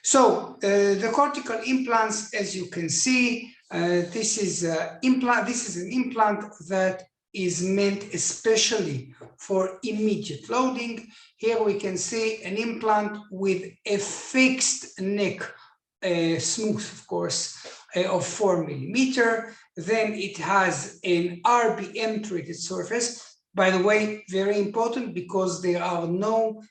So the cortical implants, as you can see, this is an implant that is meant especially for immediate loading. Here we can see an implant with a fixed neck, smooth, of course, of 4 millimeter. Then it has an RBM treated surface. By the way, very important, because there are no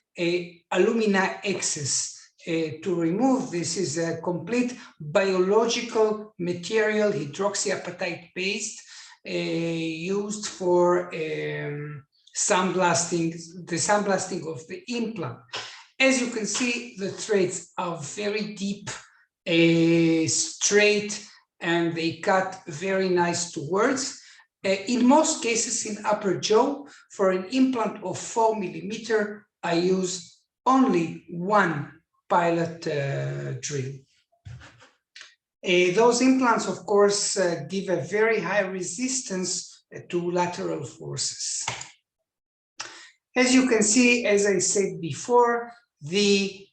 alumina excess to remove. This is a complete biological material, hydroxyapatite paste, used for sandblasting, the sandblasting of the implant. As you can see, the threads are very deep, straight, and they cut very nice towards. In most cases in upper jaw, for an implant of 4 millimeter, I use only one pilot drill. Those implants, of course, give a very high resistance to lateral forces. As you can see, as I said before, the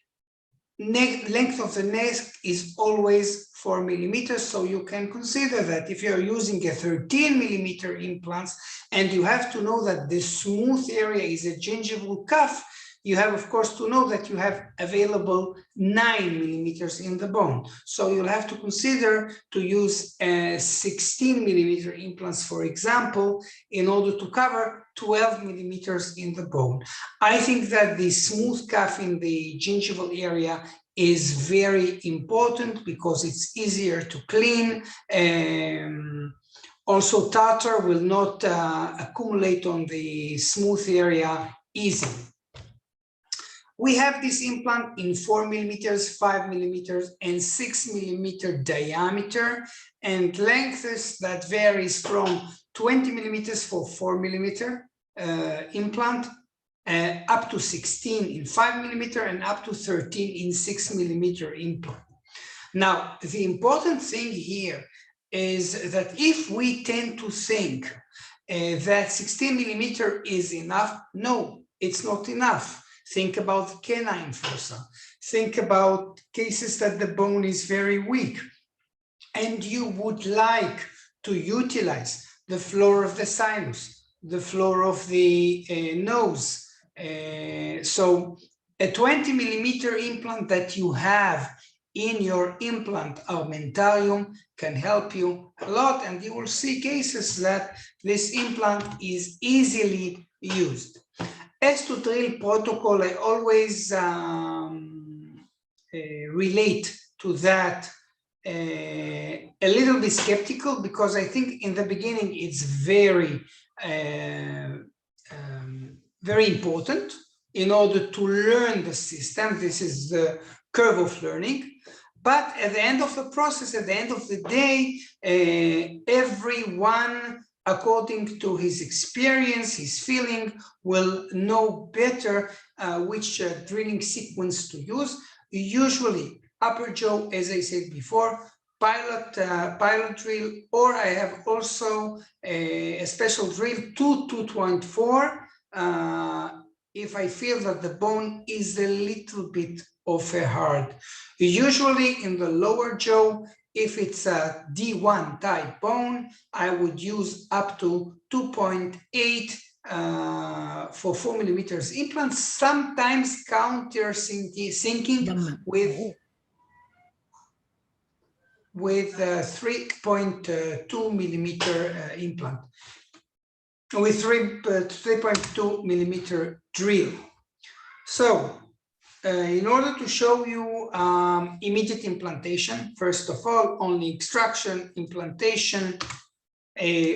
length of the neck is always 4 millimeters. So you can consider that if you're using a 13 millimeter implants, and you have to know that the smooth area is a gingival cuff, you have, of course, to know that you have available 9 millimeters in the bone. So you'll have to consider to use 16 millimeter implants, for example, in order to cover 12 millimeters in the bone. I think that the smooth cuff in the gingival area is very important because it's easier to clean. Also, tartar will not accumulate on the smooth area easily. We have this implant in 4 millimeters, 5 millimeters, and 6 millimeter diameter, and lengths that varies from 20 millimeters for 4 millimeter implant, up to 16 in 5 millimeter, and up to 13 in 6 millimeter implant. Now, the important thing here is that if we tend to think that 16 millimeter is enough, no, it's not enough. Think about the canine fossa. Think about cases that the bone is very weak, and you would like to utilize the floor of the sinus, the floor of the nose. So a 20 millimeter implant that you have in your implant armamentarium can help you a lot, and you will see cases that this implant is easily used. As to drill protocol, I always relate to that a little bit skeptical, because I think in the beginning it's very important in order to learn the system. This is the curve of learning. But at the end of the process, at the end of the day, everyone, according to his experience, his feeling, will know better which drilling sequence to use. Usually, upper jaw, as I said before, pilot drill, or I have also a special drill 2.4 if I feel that the bone is a little bit of a hard. Usually in the lower jaw, if it's a D1 type bone, I would use up to 2.8 for 4 millimeters implants, sometimes counter sinking with 3.2 millimeter implant, with 3.2 millimeter drill. So in order to show you immediate implantation, first of all, only extraction, implantation,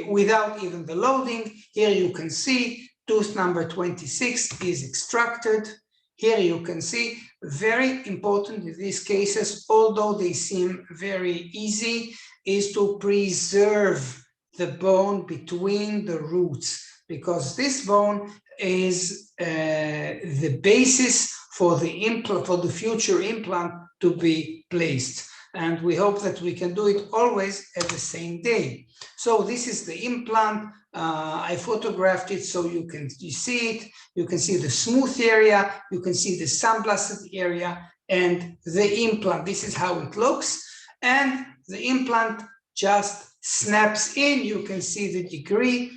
without even the loading. Here you can see tooth number 26 is extracted. Here you can see, very important in these cases, although they seem very easy, is to preserve the bone between the roots, because this bone is the basis for the implant, for the future implant to be placed. And we hope that we can do it always at the same day. So this is the implant. I photographed it so you see it. You can see the smooth area. You can see the sandblasted area and the implant. This is how it looks. And the implant just snaps in. You can see the degree,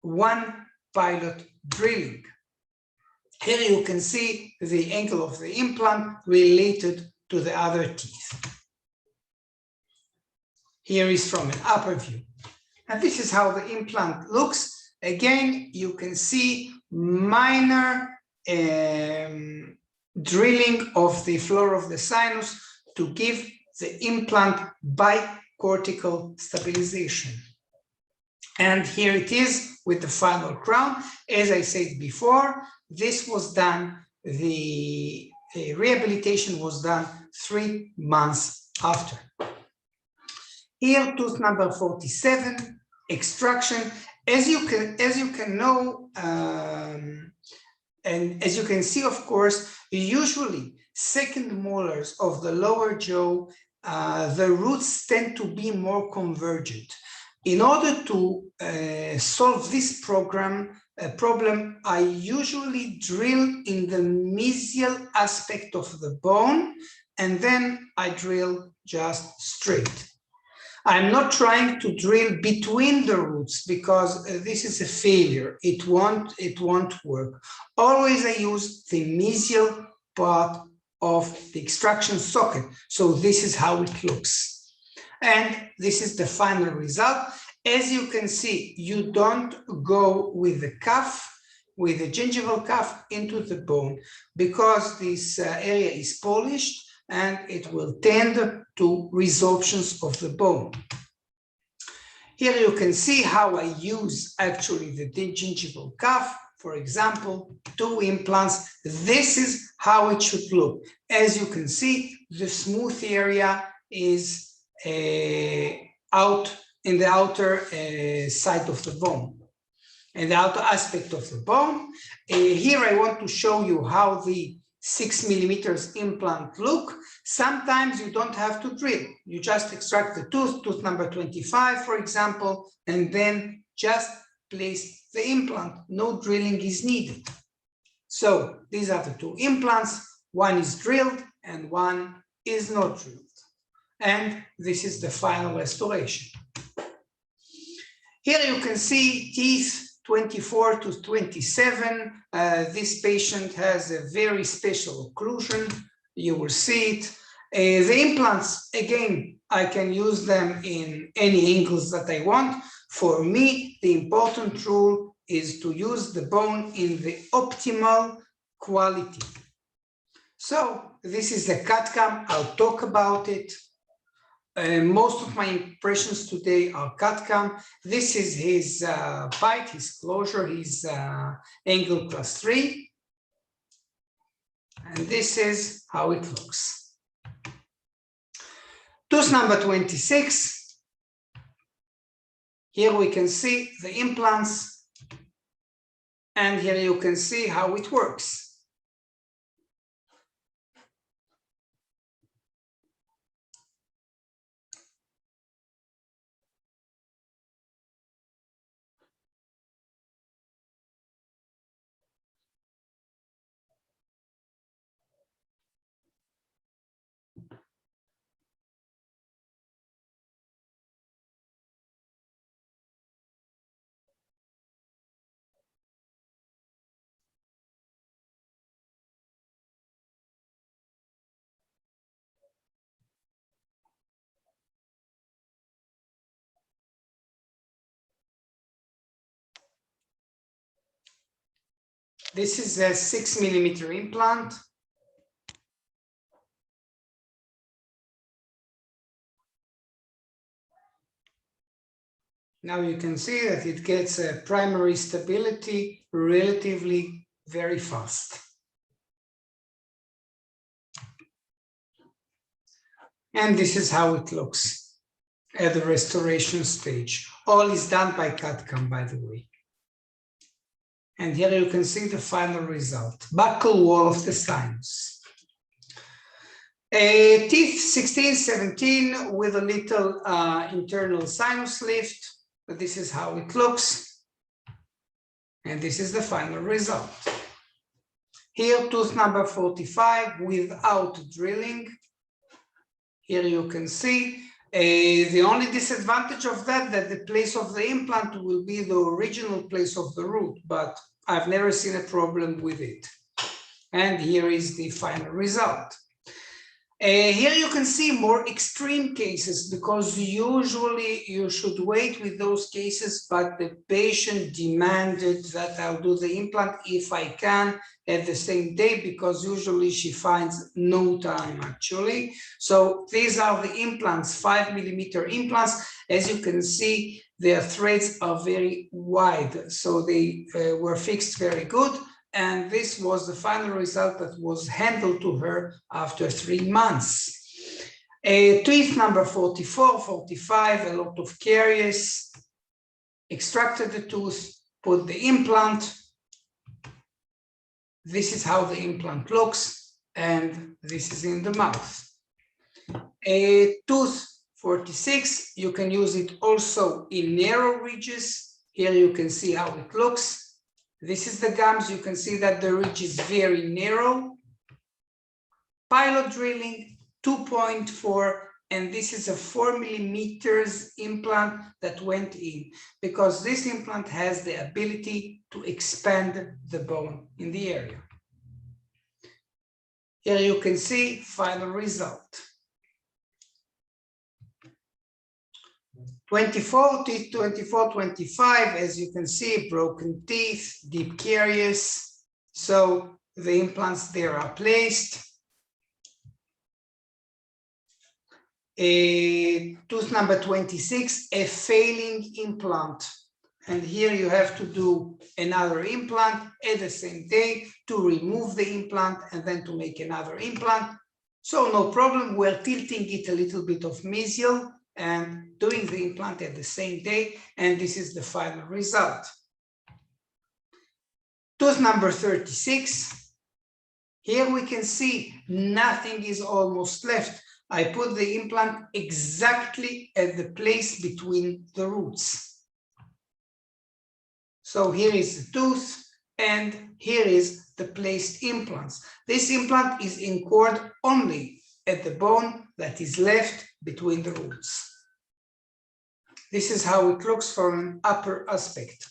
one pilot drilling. Here you can see the angle of the implant related to the other teeth. Here is from an upper view. And this is how the implant looks. Again, you can see minor drilling of the floor of the sinus to give the implant bicortical stabilization. And here it is with the final crown. As I said before, this was done, the rehabilitation was done 3 months after. Here, tooth number 47, extraction. As you can know, and as you can see, of course, usually second molars of the lower jaw, the roots tend to be more convergent. In order to solve this problem, I usually drill in the mesial aspect of the bone, and then I drill just straight. I'm not trying to drill between the roots because this is a failure. It won't work. Always I use the mesial part of the extraction socket. So this is how it looks. And this is the final result. As you can see, you don't go with the cuff, with the gingival cuff into the bone, because this area is polished and it will tend to resorptions of the bone. Here you can see how I use actually the gingival cuff. For example, 2 implants. This is how it should look. As you can see, the smooth area is out in the outer side of the bone, and the outer aspect of the bone. Here I want to show you how the 6 millimeters implant look. Sometimes you don't have to drill. You just extract the tooth number 25, for example, and then just place the implant. No drilling is needed. So these are the 2 implants. One is drilled and one is not drilled. And this is the final restoration. Here you can see teeth 24 to 27. This patient has a very special occlusion. You will see it. The implants, again, I can use them in any angles that I want. For me, the important rule is to use the bone in the optimal quality. So this is the CAD-CAM. I'll talk about it. Most of my impressions today are CAD-CAM. This is his bite, his closure, his angle class 3. And this is how it looks. Tooth number 26. Here we can see the implants. And here you can see how it works. This is a 6mm implant. Now you can see that it gets a primary stability relatively very fast. And this is how it looks at the restoration stage. All is done by CAD-CAM, by the way. And here you can see the final result, buccal wall of the sinus. Teeth 16, 17 with a little internal sinus lift. But this is how it looks. And this is the final result. Here, tooth number 45 without drilling. Here you can see the only disadvantage of that the place of the implant will be the original place of the root, but I've never seen a problem with it. And here is the final result. Here you can see more extreme cases, because usually you should wait with those cases, but the patient demanded that I'll do the implant if I can at the same day, because usually she finds no time actually. So these are the implants, 5mm implants. As you can see, their threads are very wide, so they were fixed very good. And this was the final result that was handled to her after 3 months. Tooth number 44, 45, a lot of caries. Extracted the tooth, put the implant. This is how the implant looks, and this is in the mouth. Tooth 46, you can use it also in narrow ridges. Here you can see how it looks. This is the gums. You can see that the ridge is very narrow. Pilot drilling 2.4, and this is a 4mm implant that went in, because this implant has the ability to expand the bone in the area. Here you can see final result. 24, teeth 24, 25, as you can see, broken teeth, deep caries. So the implants there are placed. Tooth number 26, a failing implant. And here you have to do another implant at the same day to remove the implant and then to make another implant. So no problem, we're tilting it a little bit of mesial and doing the implant at the same day, and this is the final result. Tooth number 36. Here we can see nothing is almost left. I put the implant exactly at the place between the roots. So here is the tooth, and here is the placed implants. This implant is anchored only at the bone that is left between the roots. This is how it looks from an upper aspect.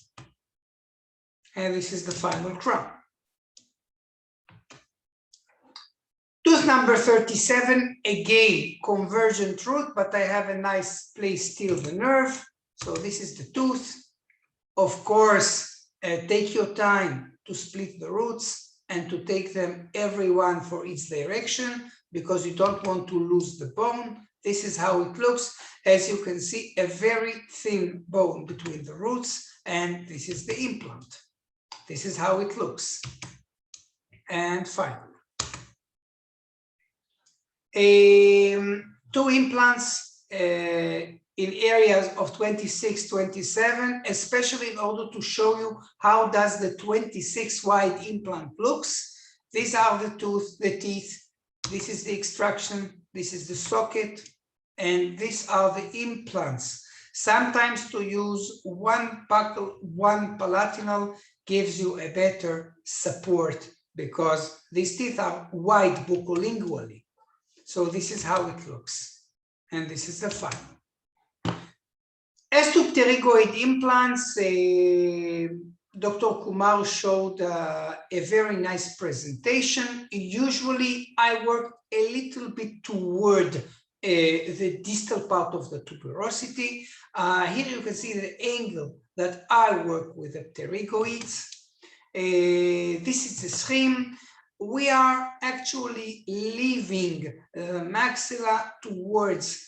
And this is the final crown. Tooth number 37, again, convergent root, but I have a nice place still the nerve. So this is the tooth. Of course, take your time to split the roots and to take them every one for its direction, because you don't want to lose the bone. This is how it looks. As you can see, a very thin bone between the roots, and this is the implant. This is how it looks. And finally, two implants in areas of 26, 27, especially in order to show you how does the 26 wide implant looks. These are the teeth. This is the extraction. This is the socket. And these are the implants. Sometimes to use one buccal, one palatinal gives you a better support, because these teeth are wide buccolingually. So this is how it looks. And this is the final. As to pterygoid implants, Dr. Kumar showed a very nice presentation. Usually I work a little bit toward the distal part of the tuberosity. Here you can see the angle that I work with the pterygoids. This is the scheme. We are actually leaving the maxilla towards,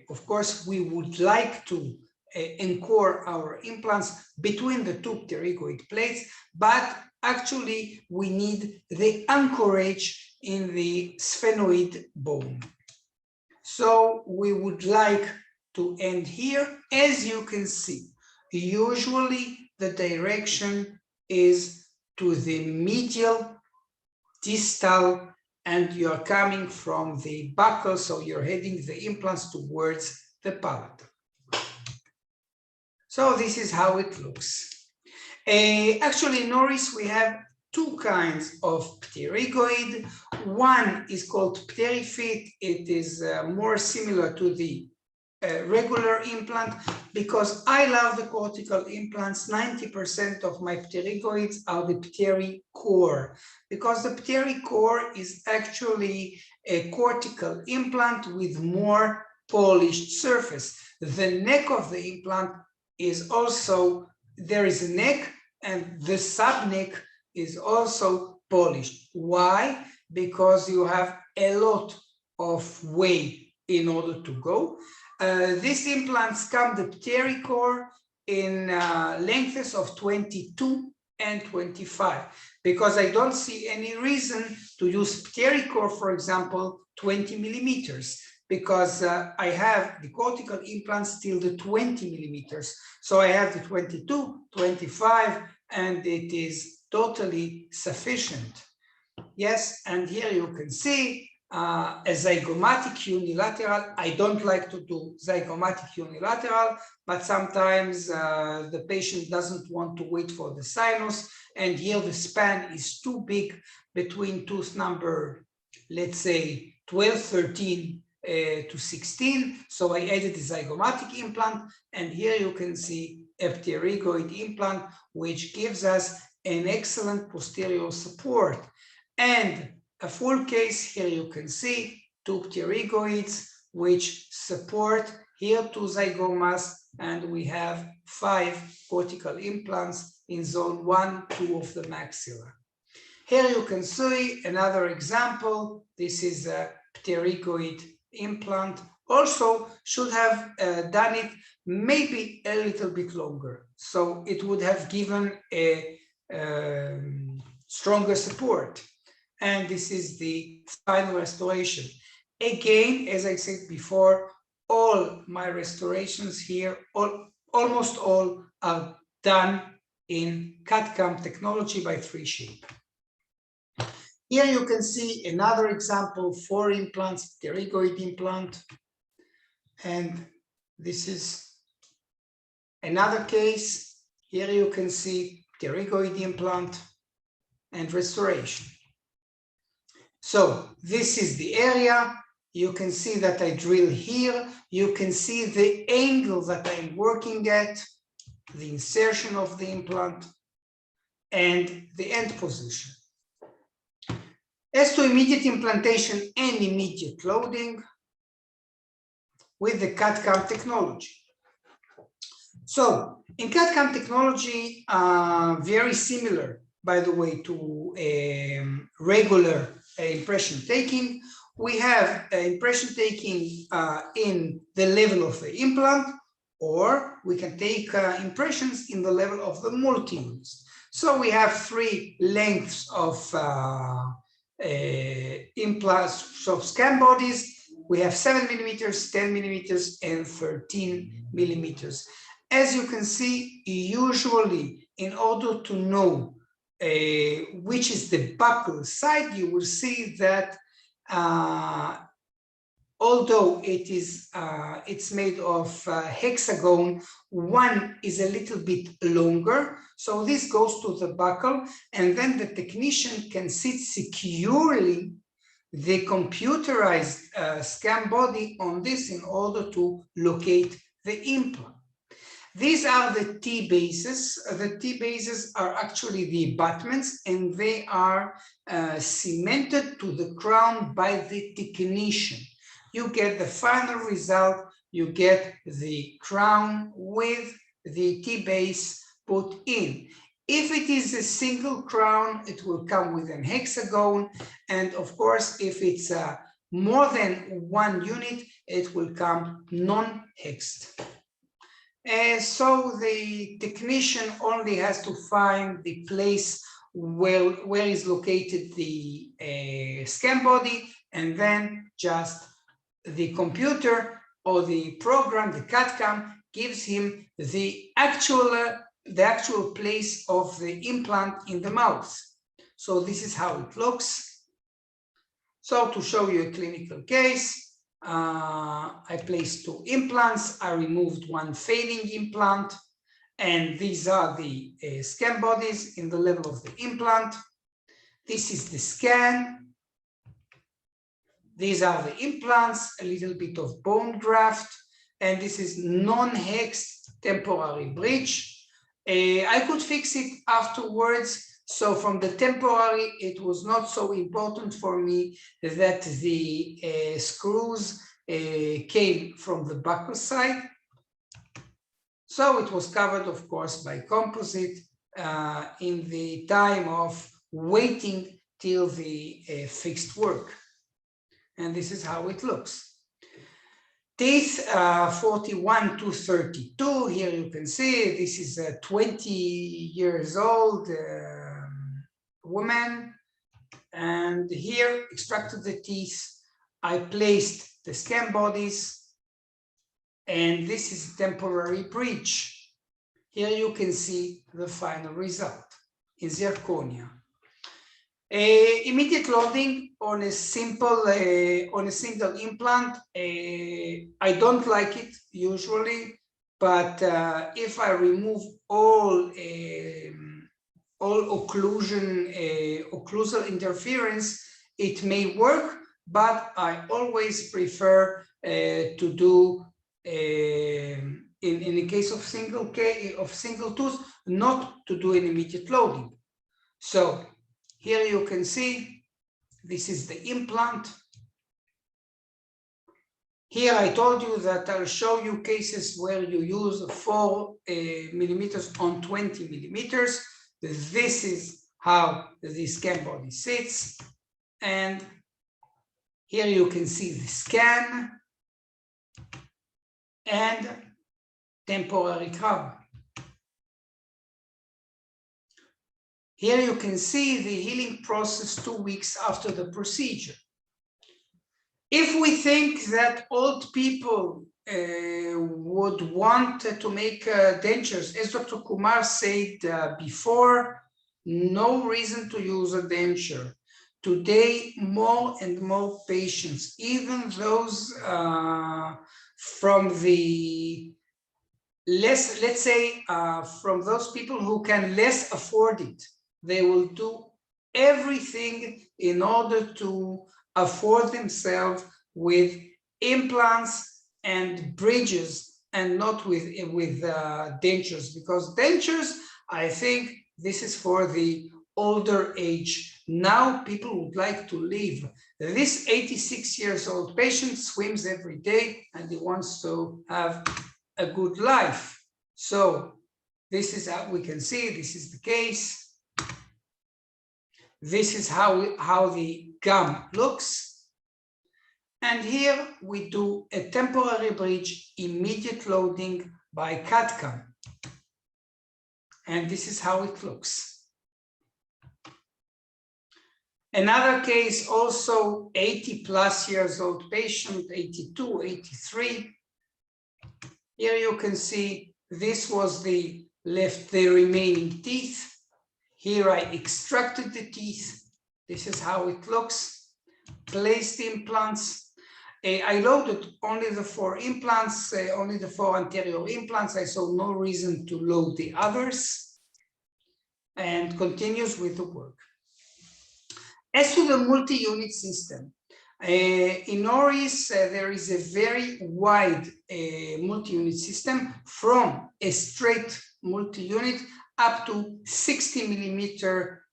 of course, we would like to anchor our implants between the two pterygoid plates, but actually we need the anchorage in the sphenoid bone. So we would like to end here. As you can see, usually the direction is to the medial, distal, and you're coming from the buccal, so you're heading the implants towards the palatal. So this is how it looks. Actually, in Noris, we have two kinds of pterygoid. One is called pteryfit. It is more similar to the regular implant, because I love the cortical implants. 90% of my pterygoids are the pterycore, because the pterycore is actually a cortical implant with more polished surface. The neck of the implant is also, there is a neck, and the subneck is also polished. Why? Because you have a lot of way in order to go. These implants come, the pterycore, in lengths of 22 and 25, because I don't see any reason to use pterycore, for example, 20 millimeters, because I have the cortical implants till the 20 millimeters. So I have the 22, 25, and it is totally sufficient. Yes, and here you can see a zygomatic unilateral. I don't like to do zygomatic unilateral, but sometimes the patient doesn't want to wait for the sinus, and here the span is too big between tooth number, let's say 12, 13 to 16. So I added the zygomatic implant, and here you can see a pterygoid implant, which gives us an excellent posterior support. And a full case, here you can see two pterygoids which support here two zygomas, and we have 5 cortical implants in zone 1, 2 of the maxilla. Here you can see another example. This is a pterygoid implant. Also should have done it maybe a little bit longer, so it would have given a stronger support. And this is the final restoration. Again, as I said before, all my restorations here, almost all, are done in CAD/CAM technology by 3Shape. Here you can see another example, 4 implants, pterygoid implant. And this is another case. Here you can see pterygoid implant and restoration. So this is the area. You can see that I drill here. You can see the angle that I'm working at, the insertion of the implant, and the end position. As to immediate implantation and immediate loading with the CAD/CAM technology. So in CAD/CAM technology, very similar, by the way, to regular impression taking, we have impression taking in the level of the implant, or we can take impressions in the level of the multi-units. So we have three lengths of implants of scan bodies. We have 7 millimeters, 10 millimeters, and 13 millimeters. As you can see, usually in order to know which is the buccal side, you will see that although it's made of hexagon, one is a little bit longer. So this goes to the buccal, and then the technician can sit securely the computerized scan body on this in order to locate the implant. These are the T-bases. The T-bases are actually the abutments, and they are cemented to the crown by the technician. You get the final result, you get the crown with the T-base put in. If it is a single crown, it will come with an hexagon. And of course, if it's more than one unit, it will come non-hexed. So the technician only has to find the place where is located the scan body, and then just the computer or the program, the CAD/CAM, gives him the actual place of the implant in the mouth. So this is how it looks. So to show you a clinical case, I placed 2 implants. I removed one failing implant, and these are the scan bodies in the level of the implant. This is the scan. These are the implants, a little bit of bone graft, and this is non-hexed temporary bridge. I could fix it afterwards. So from the temporary, it was not so important for me that the screws came from the buccal side. So it was covered, of course, by composite in the time of waiting till the fixed work. And this is how it looks. Teeth 41 to 32. Here you can see this is a 20 years old woman, and here extracted the teeth. I placed the scan bodies, and this is temporary bridge. Here you can see the final result in zirconia. Immediate loading on a simple on a single implant. I don't like it usually, but if I remove all occlusal interference, it may work, but I always prefer to do in the case of single tooth, not to do an immediate loading. So here you can see this is the implant. Here I told you that I'll show you cases where you use 4 millimeters on 20 millimeters. This is how the scan body sits. And here you can see the scan and temporary crown. Here you can see the healing process 2 weeks after the procedure. If we think that old people would want to make dentures, as Dr. Kumar said before, no reason to use a denture. Today, more and more patients, even those from the less, let's say, from those people who can less afford it, they will do everything in order to afford themselves with implants and bridges and not with dentures, because dentures, I think this is for the older age Now people would like to live. This 86 years old patient swims every day and he wants to have a good life. So this is how we can see, this is the case. This is how the gum looks. And here we do a temporary bridge immediate loading by CAD/CAM. And this is how it looks. Another case, also 80+ years old patient, 82, 83. Here you can see this was the remaining teeth. Here I extracted the teeth. This is how it looks. Placed implants. I loaded only the 4 implants, only the 4 anterior implants. I saw no reason to load the others. And continues with the work. As to the multi-unit system, in Noris, there is a very wide multi-unit system from a straight multi-unit up to 60 millimeter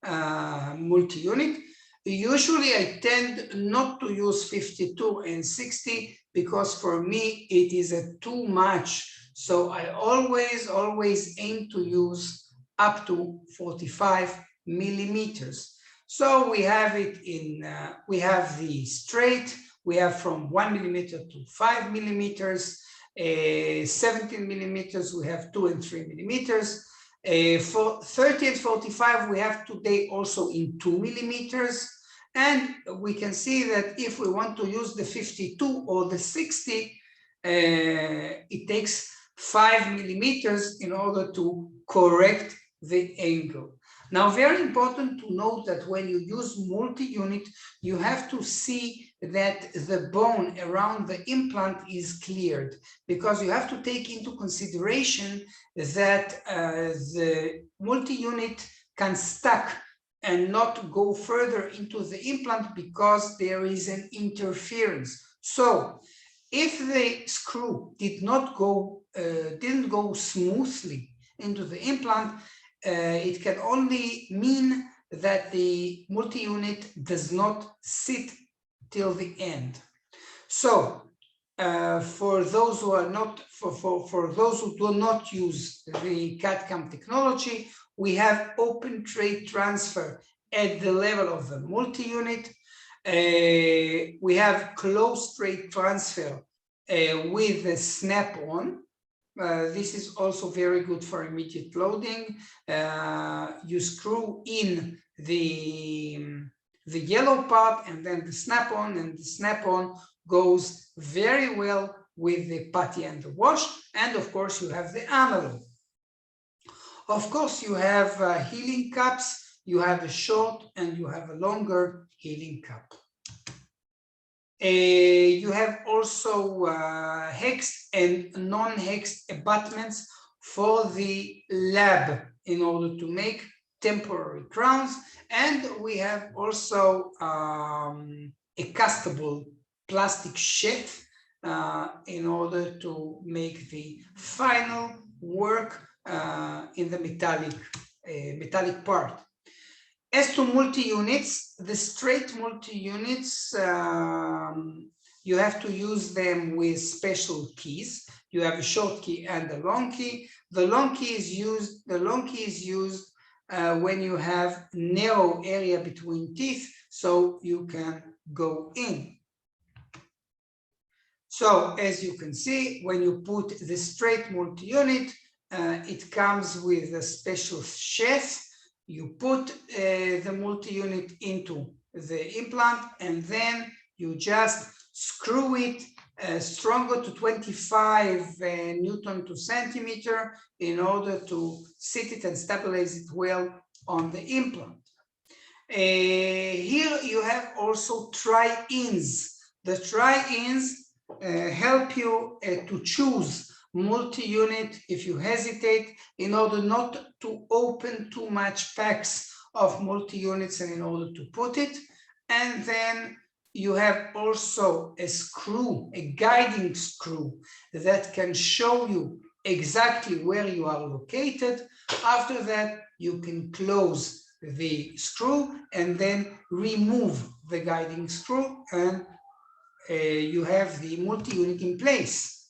multi-unit. Usually I tend not to use 52 and 60 because for me it is too much. So I always aim to use up to 45 millimeters. So we have it in, we have the straight, we have from 1 millimeter to 5 millimeters, 17 millimeters, we have 2 and 3 millimeters. For 30 and 45, we have today also in 2 millimeters. And we can see that if we want to use the 52 or the 60, it takes 5 millimeters in order to correct the angle. Now, very important to note that when you use multi-unit, you have to see that the bone around the implant is cleared, because you have to take into consideration that the multi-unit can stuck and not go further into the implant because there is an interference. So if the screw didn't go smoothly into the implant, it can only mean that the multi-unit does not sit till the end. So for those who are not, for those who do not use the CAD/CAM technology, we have open tray transfer at the level of the multi-unit. We have closed tray transfer with the snap-on. This is also very good for immediate loading. You screw in the yellow part and then the snap-on, and the snap-on goes very well with the putty and the wash. And of course, you have the MALO. Of course, you have healing cups, you have a short and you have a longer healing cup. You have also hexed and non-hexed abutments for the lab in order to make temporary crowns. And we have also a castable plastic sheath in order to make the final work in the metallic part. As to multi-units, the straight multi-units, you have to use them with special keys. You have a short key and a long key. The long key is used when you have narrow area between teeth, so you can go in. So as you can see, when you put the straight multi-unit, it comes with a special sheath. You put the multi-unit into the implant and then you just screw it stronger to 25 Newton to centimeter in order to sit it and stabilize it well on the implant. Here you have also try-ins. The try-ins help you to choose multi-unit if you hesitate, in order not to open too much packs of multi-units and in order to put it. And then you have also a screw, a guiding screw that can show you exactly where you are located. After that, you can close the screw and then remove the guiding screw, and you have the multi-unit in place.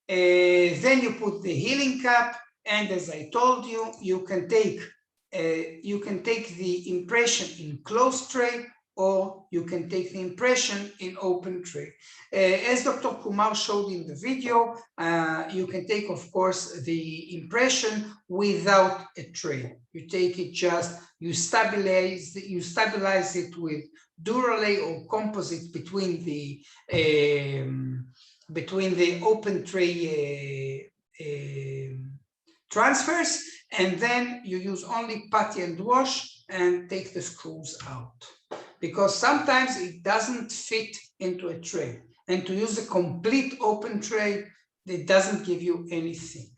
Then you put the healing cap, and as I told you, you can take the impression in closed tray, or you can take the impression in open tray. As Dr. Kumar showed in the video, you can take, of course, the impression without a tray. You take it you stabilize it with Duralay or composite between the open tray transfers, and then you use only putty and wash and take the screws out. Because sometimes it doesn't fit into a tray. And to use a complete open tray, it doesn't give you anything.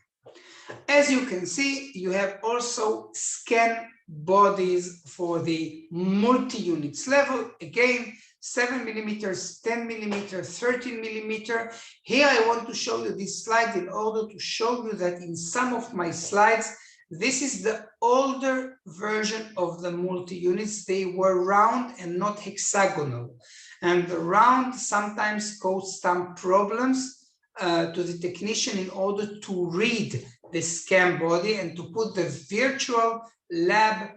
As you can see, you have also scan bodies for the multi-units level. Again, 7 millimeters, 10 millimeters, 13 millimeter. Here I want to show you this slide in order to show you that in some of my slides, this is the older version of the multi-units. They were round and not hexagonal. And the round sometimes caused some problems to the technician in order to read the scan body and to put the virtual lab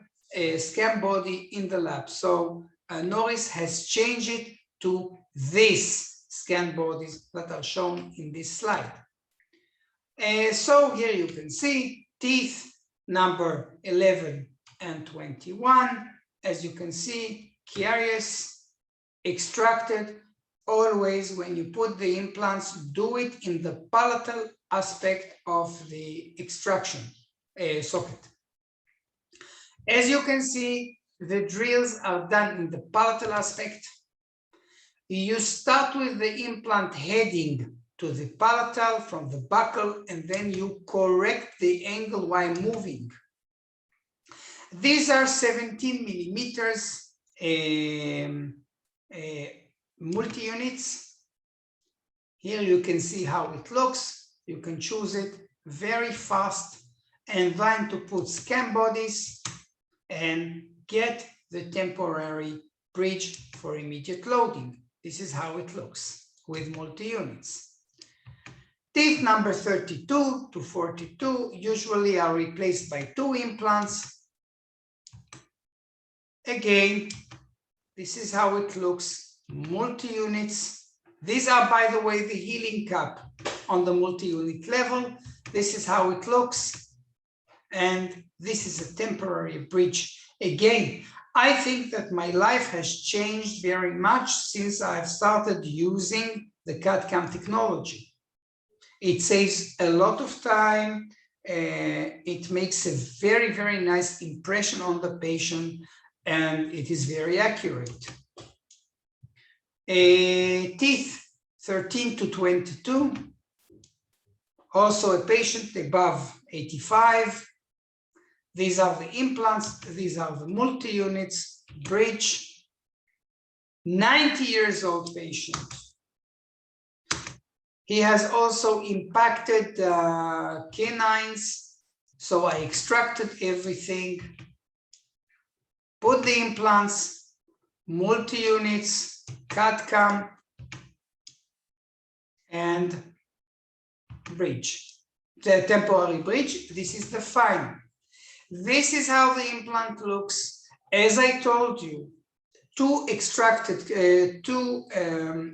scan body in the lab. So Noris has changed it to these scan bodies that are shown in this slide. So here you can see teeth number 11 and 21. As you can see, caries extracted. Always when you put the implants, do it in the palatal aspect of the extraction socket. As you can see, the drills are done in the palatal aspect. You start with the implant heading to the palatal from the buccal, and then you correct the angle while moving. These are 17 millimeters multi-units. Here you can see how it looks. You can choose it very fast and then to put scan bodies and get the temporary bridge for immediate loading. This is how it looks with multi-units. Teeth number 32 to 42 usually are replaced by 2 implants. Again, this is how it looks, multi-units. These are, by the way, the healing cap on the multi-unit level. This is how it looks. And this is a temporary bridge. Again, I think that my life has changed very much since I've started using the CAD/CAM technology. It saves a lot of time. It makes a very, very nice impression on the patient, and it is very accurate. Teeth 13 to 22. Also a patient above 85. These are the implants. These are the multi-units, bridge. 90 years old patient. He has also impacted canines. So I extracted everything, put the implants, multi-units, CAD/CAM, and bridge. The temporary bridge, this is the final. This is how the implant looks. As I told you, two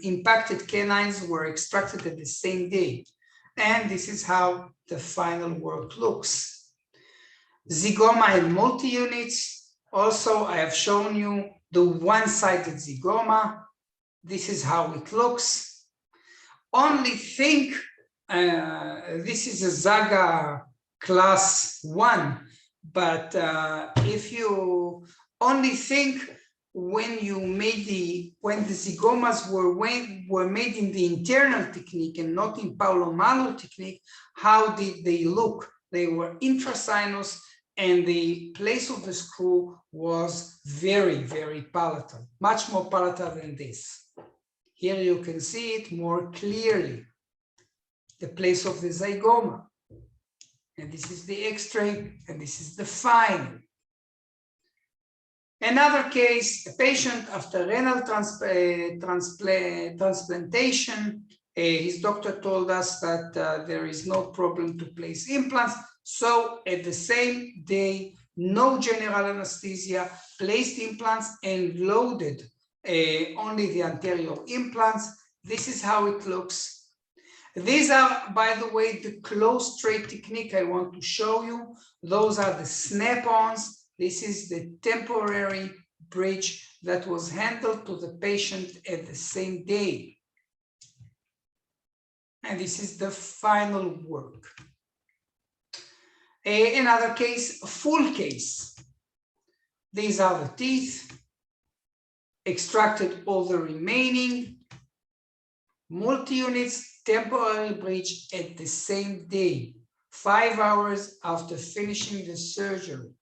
impacted canines were extracted at the same day. And this is how the final work looks. Zygoma and multi-units. Also, I have shown you the one-sided zygoma. This is how it looks. Only think, this is a ZAGA class 1, but if you only think when the zygomas were made in the internal technique and not in MALO technique, how did they look? They were intrasinus, and the place of the screw was very, very palatal, much more palatal than this. Here you can see it more clearly, the place of the zygoma. And this is the X-ray, and this is the final. Another case, a patient after renal transplantation, his doctor told us that there is no problem to place implants. So at the same day, no general anesthesia, placed implants and loaded only the anterior implants. This is how it looks. These are, by the way, the close straight technique I want to show you. Those are the snap-ons. This is the temporary bridge that was handled to the patient at the same day. And this is the final work. Another case, full case. These are the teeth, extracted all the remaining, multi-units, temporary bridge at the same day, 5 hours after finishing the surgery.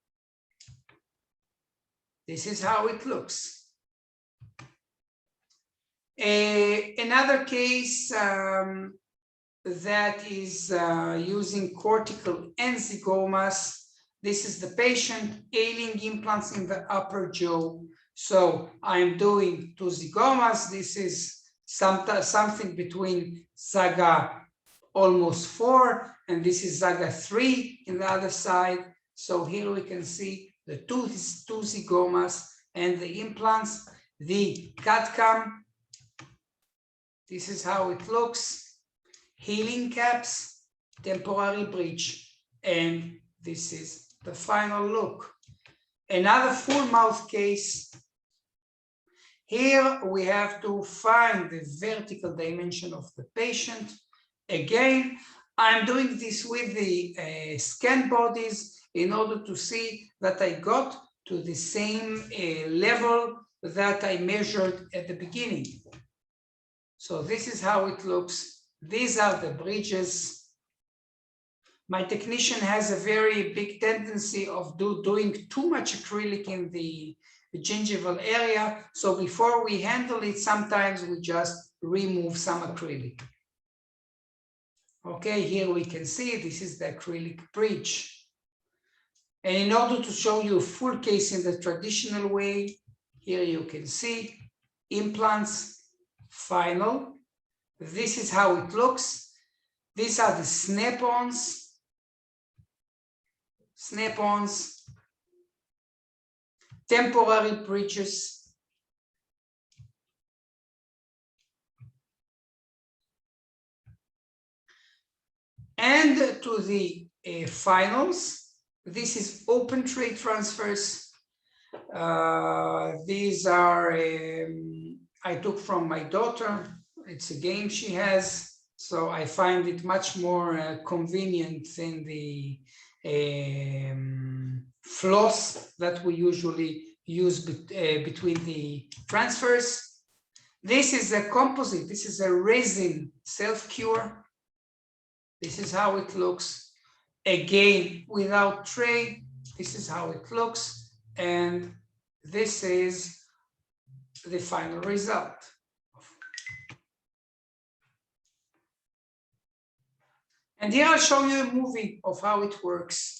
This is how it looks. Another case that is using cortical and zygomas. This is the patient ailing implants in the upper jaw. So I'm doing 2 zygomas. This is something between ZAGA almost 4, and this is ZAGA 3 in the other side. So here we can see the two zygomas and the implants, the CAD-CAM. This is how it looks. Healing caps, temporary bridge, and this is the final look. Another full mouth case. Here we have to find the vertical dimension of the patient. Again, I'm doing this with the scan bodies in order to see that I got to the same level that I measured at the beginning. So this is how it looks. These are the bridges. My technician has a very big tendency of doing too much acrylic in the gingival area. So before we handle it, sometimes we just remove some acrylic. Okay, here we can see this is the acrylic bridge. And in order to show you a full case in the traditional way, here you can see implants, final. This is how it looks. These are the snap-ons. Snap-ons, temporary bridges. And to the finals. This is open tray transfers. These are, I took from my daughter. It's a game she has. So I find it much more convenient than the floss that we usually use between the transfers. This is a composite. This is a resin self-cure. This is how it looks. Again, without tray, this is how it looks. And this is the final result. And here I'll show you a movie of how it works.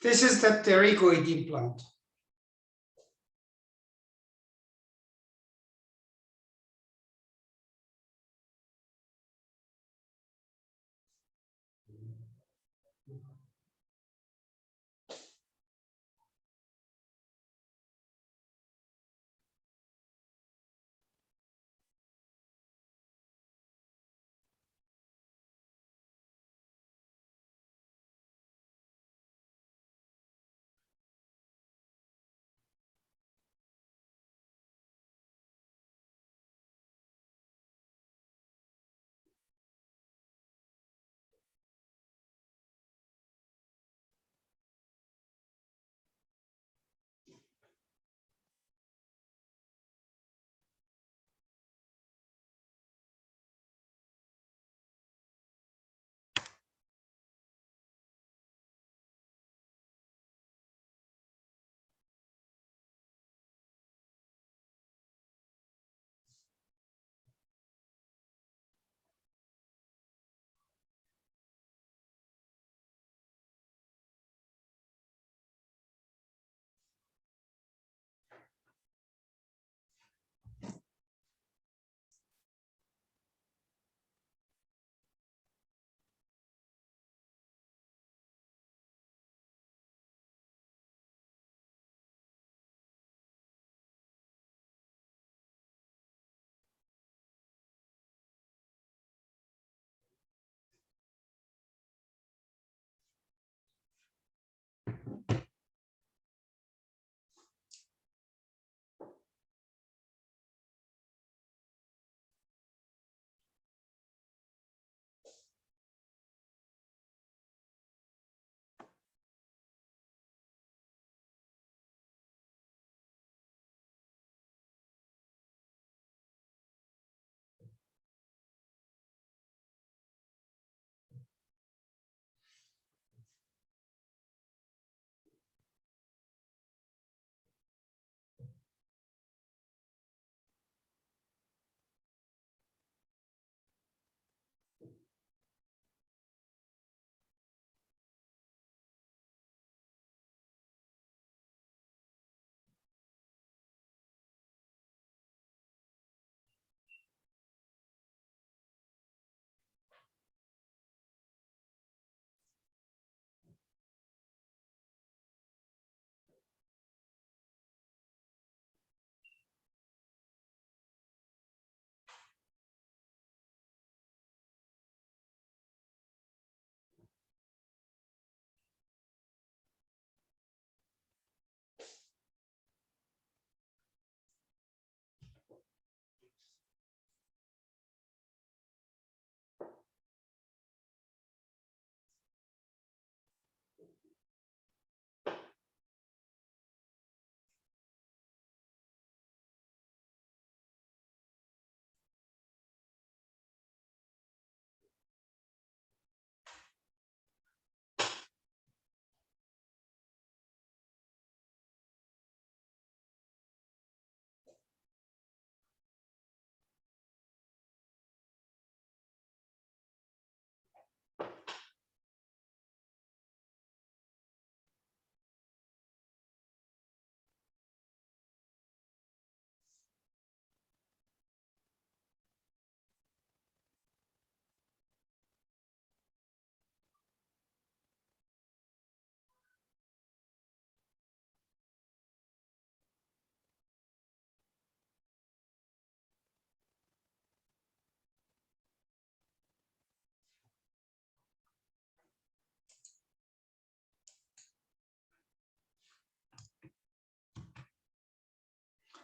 This is the pterygoid implant.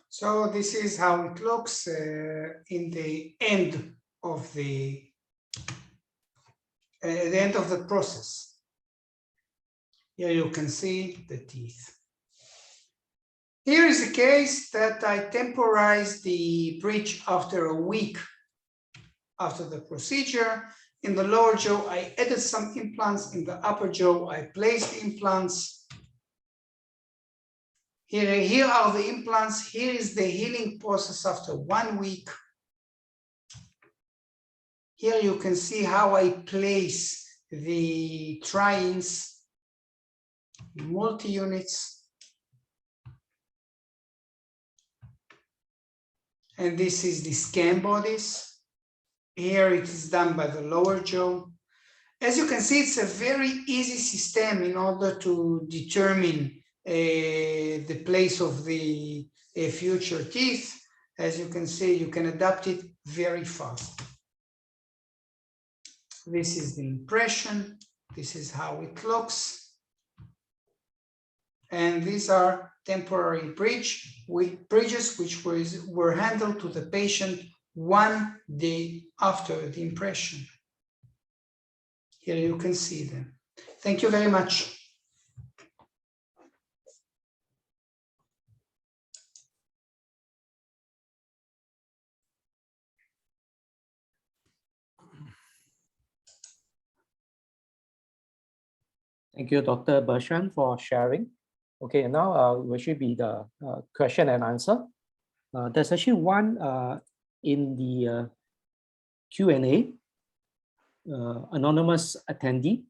So this is how it looks in the end of the process. Here you can see the teeth. Here is a case that I temporized the bridge after a week after the procedure. In the lower jaw, I added some implants. In the upper jaw, I placed implants. Here are the implants. Here is the healing process after 1 week. Here you can see how I place the try-ins. multi-units. And this is the scan bodies. Here it is done by the lower jaw. As you can see, it's a very easy system in order to determine the place of the future teeth. As you can see, you can adapt it very fast. This is the impression. This is how it looks. And these are temporary bridges which were handled to the patient 1 day after the impression. Here you can see them. Thank you very much. Thank you, Dr. Bershan, for sharing. Okay, and now will should be the question and answer. There's actually one in the Q&A, anonymous attendee.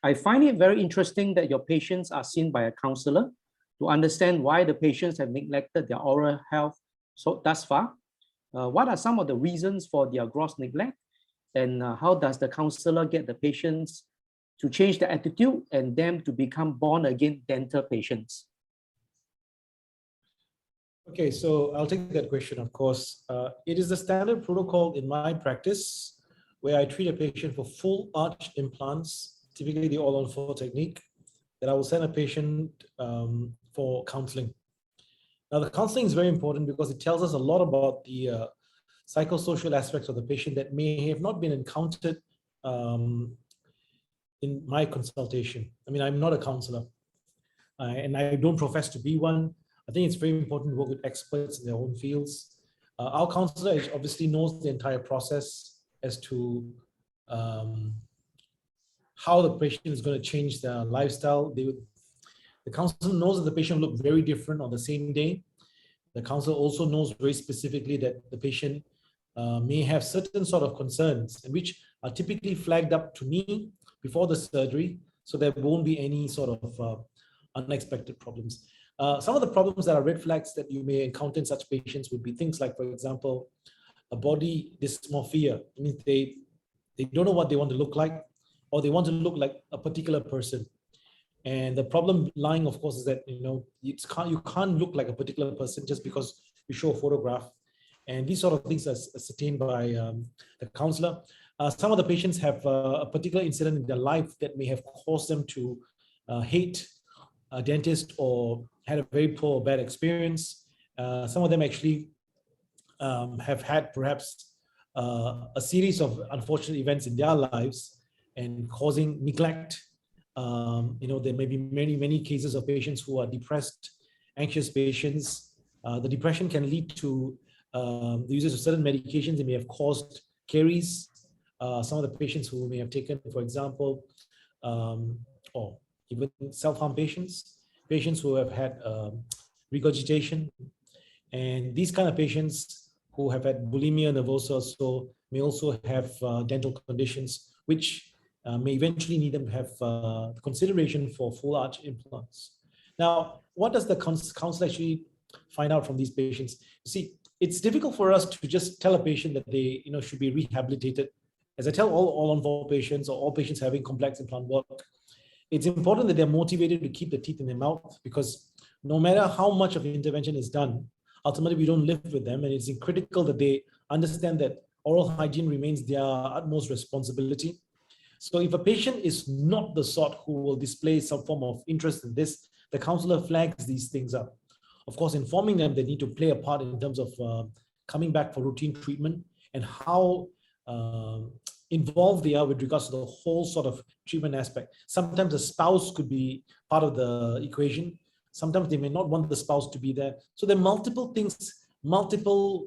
I find it very interesting that your patients are seen by a counselor to understand why the patients have neglected their oral health thus far. What are some of the reasons for their gross neglect? And how does the counselor get the patients to change their attitude and them to become born-again dental patients? Okay, so I'll take that question, of course. It is the standard protocol in my practice where I treat a patient for full arch implants, typically the all-on-4 technique, that I will send a patient for counseling. Now, the counseling is very important because it tells us a lot about the psychosocial aspects of the patient that may have not been encountered in my consultation. I mean, I'm not a counselor and I don't profess to be one. I think it's very important to work with experts in their own fields. Our counselor obviously knows the entire process as to how the patient is going to change their lifestyle. The counselor knows that the patient will look very different on the same day. The counselor also knows very specifically that the patient may have certain sort of concerns, which are typically flagged up to me before the surgery, so there won't be any sort of unexpected problems. Some of the problems that are red flags that you may encounter in such patients would be things like, for example, a body dysmorphia. I mean, they don't know what they want to look like, or they want to look like a particular person. And the problem lying, of course, is that you can't look like a particular person just because you show a photograph. And these sort of things are ascertained by the counselor. Some of the patients have a particular incident in their life that may have caused them to hate a dentist or had a very poor or bad experience. Some of them actually have had perhaps a series of unfortunate events in their lives and causing neglect. There may be many cases of patients who are depressed, anxious patients. The depression can lead to the usage of certain medications that may have caused caries. Some of the patients who may have taken, for example, or even self-harm patients who have had regurgitation. And these kind of patients who have had bulimia nervosa may also have dental conditions, which may eventually need them to have consideration for full arch implants. Now, what does the counselor actually find out from these patients? You see, it's difficult for us to just tell a patient that they should be rehabilitated. As I tell all on-4 patients or all patients having complex implant work, it's important that they're motivated to keep the teeth in their mouth, because no matter how much of the intervention is done, ultimately we don't live with them, and it's critical that they understand that oral hygiene remains their utmost responsibility. So if a patient is not the sort who will display some form of interest in this, the counselor flags these things up. Of course, informing them they need to play a part in terms of coming back for routine treatment and how involved they are with regards to the whole sort of treatment aspect. Sometimes the spouse could be part of the equation. Sometimes they may not want the spouse to be there. So there are multiple things, multiple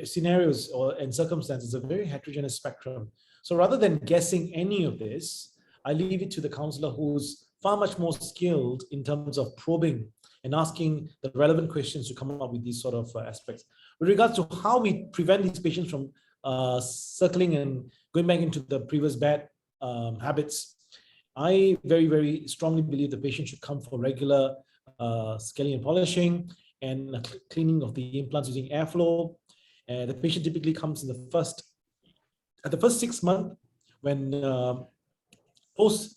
scenarios and circumstances, a very heterogeneous spectrum. So rather than guessing any of this, I leave it to the counselor who's far much more skilled in terms of probing and asking the relevant questions to come up with these sort of aspects. With regards to how we prevent these patients from circling and going back into the previous bad habits, I very, very strongly believe the patient should come for regular scaling and polishing and cleaning of the implants using airflow. The patient typically comes in the first 6 months when post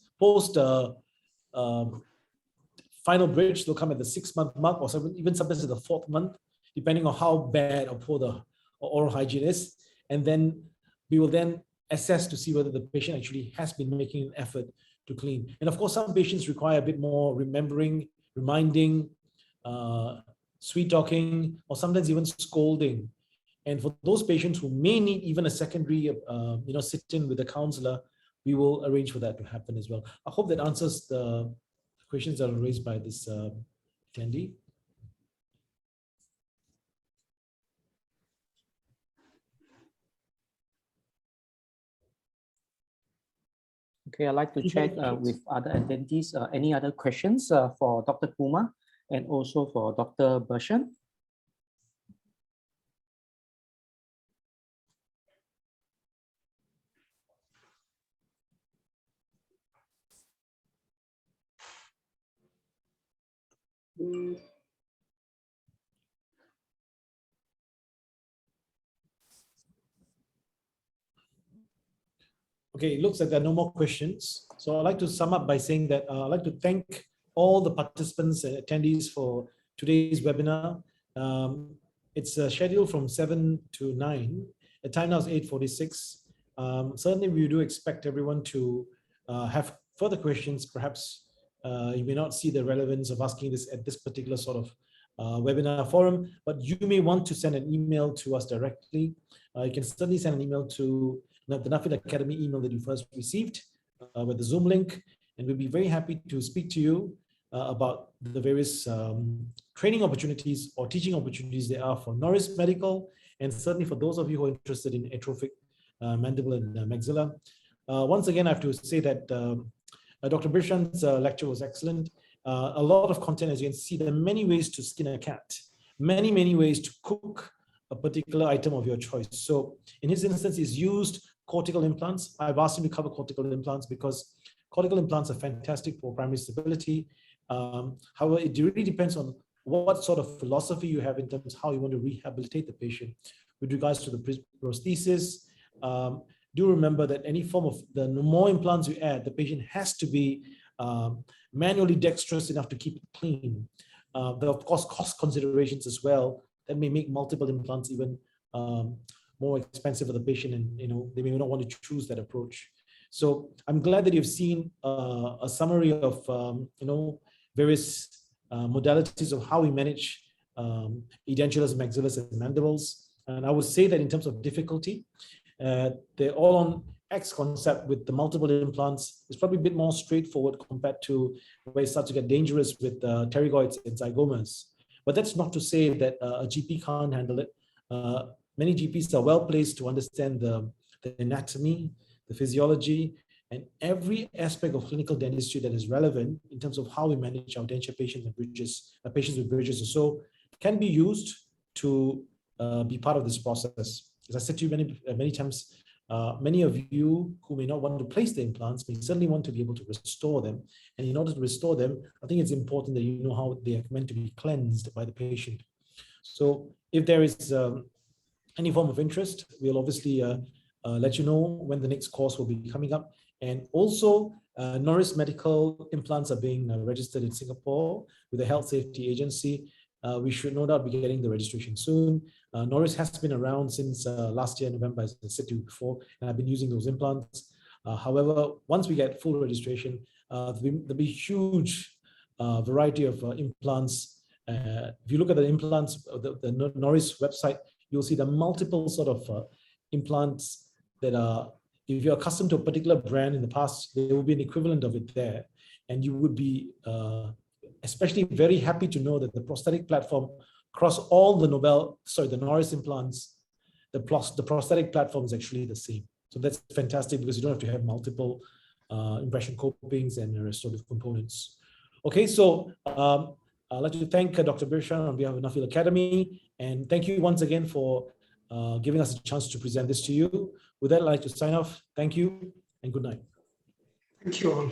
final bridge, they'll come at the 6-month mark, or even sometimes at the 4th month, depending on how bad or poor the oral hygiene is. And then we will then assess to see whether the patient actually has been making an effort to clean. And of course, some patients require a bit more remembering, reminding, sweet talking, or sometimes even scolding. And for those patients who may need even a secondary, sit-in with a counselor, we will arrange for that to happen as well. I hope that answers the questions that are raised by this attendee. Okay, I'd like to check with other attendees. Any other questions for Dr. Kumar and also for Dr. Bershan? Okay, it looks like there are no more questions. So I'd like to sum up by saying that I'd like to thank all the participants and attendees for today's webinar. It's scheduled from 7 to 9. The time now is 8:46. Certainly, we do expect everyone to have further questions. Perhaps you may not see the relevance of asking this at this particular sort of webinar forum, but you may want to send an email to us directly. You can certainly send an email to the Nuffield Academy email that you first received with the Zoom link, and we'll be very happy to speak to you about the various training opportunities or teaching opportunities there are for Noris Medical, and certainly for those of you who are interested in atrophic mandible and maxilla. Once again, I have to say that Dr. Bershan's lecture was excellent. A lot of content, as you can see. There are many ways to skin a cat, many ways to cook a particular item of your choice. So in his instance, he's used cortical implants. I've asked him to cover cortical implants because cortical implants are fantastic for primary stability. However, it really depends on what sort of philosophy you have in terms of how you want to rehabilitate the patient. With regards to the prosthesis, do remember that any form of the more implants you add, the patient has to be manually dexterous enough to keep it clean. There are of course cost considerations as well that may make multiple implants even more expensive for the patient, and they may not want to choose that approach. So I'm glad that you've seen a summary of various modalities of how we manage edentulous, maxillas, and mandibles. And I would say that in terms of difficulty, they're all on X concept with the multiple implants. It's probably a bit more straightforward compared to where it starts to get dangerous with pterygoids and zygomas. But that's not to say that a GP can't handle it. Many GPs are well placed to understand the anatomy, the physiology, and every aspect of clinical dentistry that is relevant in terms of how we manage our denture patients and bridges, patients with bridges or so, can be used to be part of this process. As I said to you many times, many of you who may not want to place the implants may certainly want to be able to restore them. And in order to restore them, I think it's important that you know how they are meant to be cleansed by the patient. So if there is any form of interest, we'll obviously let you know when the next course will be coming up. And also, Noris Medical implants are being registered in Singapore with the Health Safety Agency. We should no doubt be getting the registration soon. Noris has been around since last year, November, as I said to you before, and I've been using those implants. However, once we get full registration, there'll be huge variety of implants. If you look at the implants, the Noris website, you'll see the multiple sort of implants that are, if you're accustomed to a particular brand in the past, there will be an equivalent of it there. And you would be especially very happy to know that the prosthetic platform across all the Noris implants, the prosthetic platform is actually the same. So that's fantastic because you don't have to have multiple impression copings and restorative components. Okay, so I'd like to thank Dr. Bershan on behalf of Nuffield Academy, and thank you once again for giving us a chance to present this to you. With that, I'd like to sign off. Thank you and good night. Thank you all.